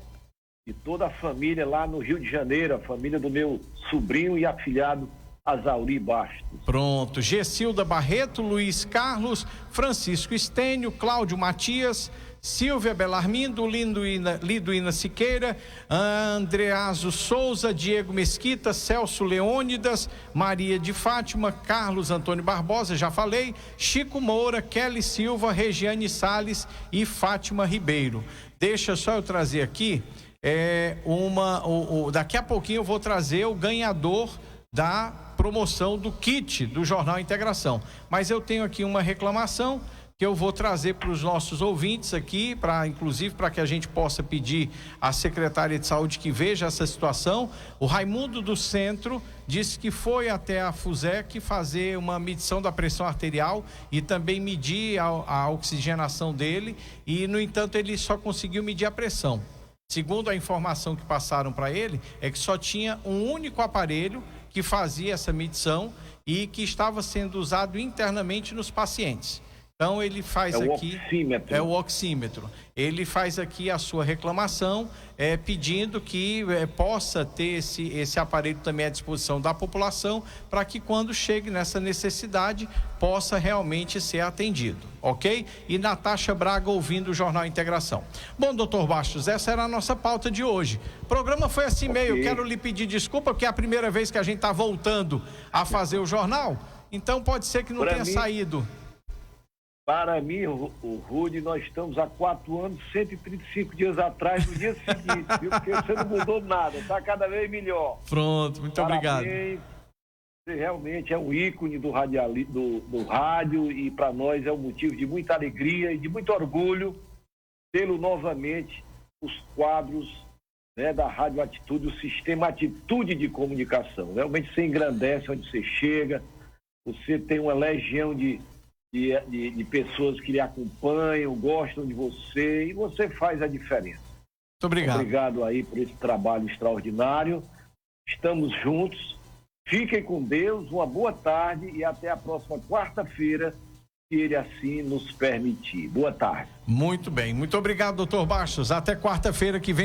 Speaker 3: e toda a família lá no Rio de Janeiro, a família do meu sobrinho e afilhado Azauri Bastos.
Speaker 1: Pronto, Gessilda Barreto, Luiz Carlos, Francisco Estênio, Cláudio Matias, Silvia Belarmindo, Liduína Siqueira, Andreaso Souza, Diego Mesquita, Celso Leônidas, Maria de Fátima, Carlos Antônio Barbosa, já falei, Chico Moura, Kelly Silva, Regiane Salles e Fátima Ribeiro. Deixa só eu trazer aqui, daqui a pouquinho eu vou trazer o ganhador da promoção do kit do Jornal Integração. Mas eu tenho aqui uma reclamação que eu vou trazer para os nossos ouvintes aqui, inclusive para que a gente possa pedir à secretária de saúde que veja essa situação. O Raimundo do Centro disse que foi até a FUSEC fazer uma medição da pressão arterial e também medir a oxigenação dele e, no entanto, ele só conseguiu medir a pressão. Segundo a informação que passaram para ele, é que só tinha um único aparelho que fazia essa medição e que estava sendo usado internamente nos pacientes. Então ele faz aqui
Speaker 3: oxímetro.
Speaker 1: O oxímetro. Ele faz aqui a sua reclamação, pedindo que possa ter esse aparelho também à disposição da população, para que quando chegue nessa necessidade possa realmente ser atendido, ok? E Natasha Braga ouvindo o Jornal Integração. Bom, doutor Bastos, essa era a nossa pauta de hoje. O programa foi assim meio, quero lhe pedir desculpa, porque é a primeira vez que a gente está voltando a fazer o jornal, então pode ser que não tenha saído.
Speaker 3: Para mim, o Rude, nós estamos há 4 anos, 135 dias atrás, no dia seguinte, viu? Porque você não mudou nada, está cada vez melhor.
Speaker 1: Pronto, muito obrigado.
Speaker 3: Você realmente é um ícone do rádio e para nós é um motivo de muita alegria e de muito orgulho tê-lo novamente os quadros, né, da Rádio Atitude, o sistema Atitude de comunicação. Realmente você engrandece onde você chega, você tem uma legião de pessoas que lhe acompanham, gostam de você e você faz a diferença.
Speaker 1: Muito obrigado.
Speaker 3: Obrigado aí por esse trabalho extraordinário. Estamos juntos. Fiquem com Deus, uma boa tarde e até a próxima quarta-feira, se Ele assim nos permitir. Boa tarde.
Speaker 1: Muito bem. Muito obrigado, doutor Bastos. Até quarta-feira que vem.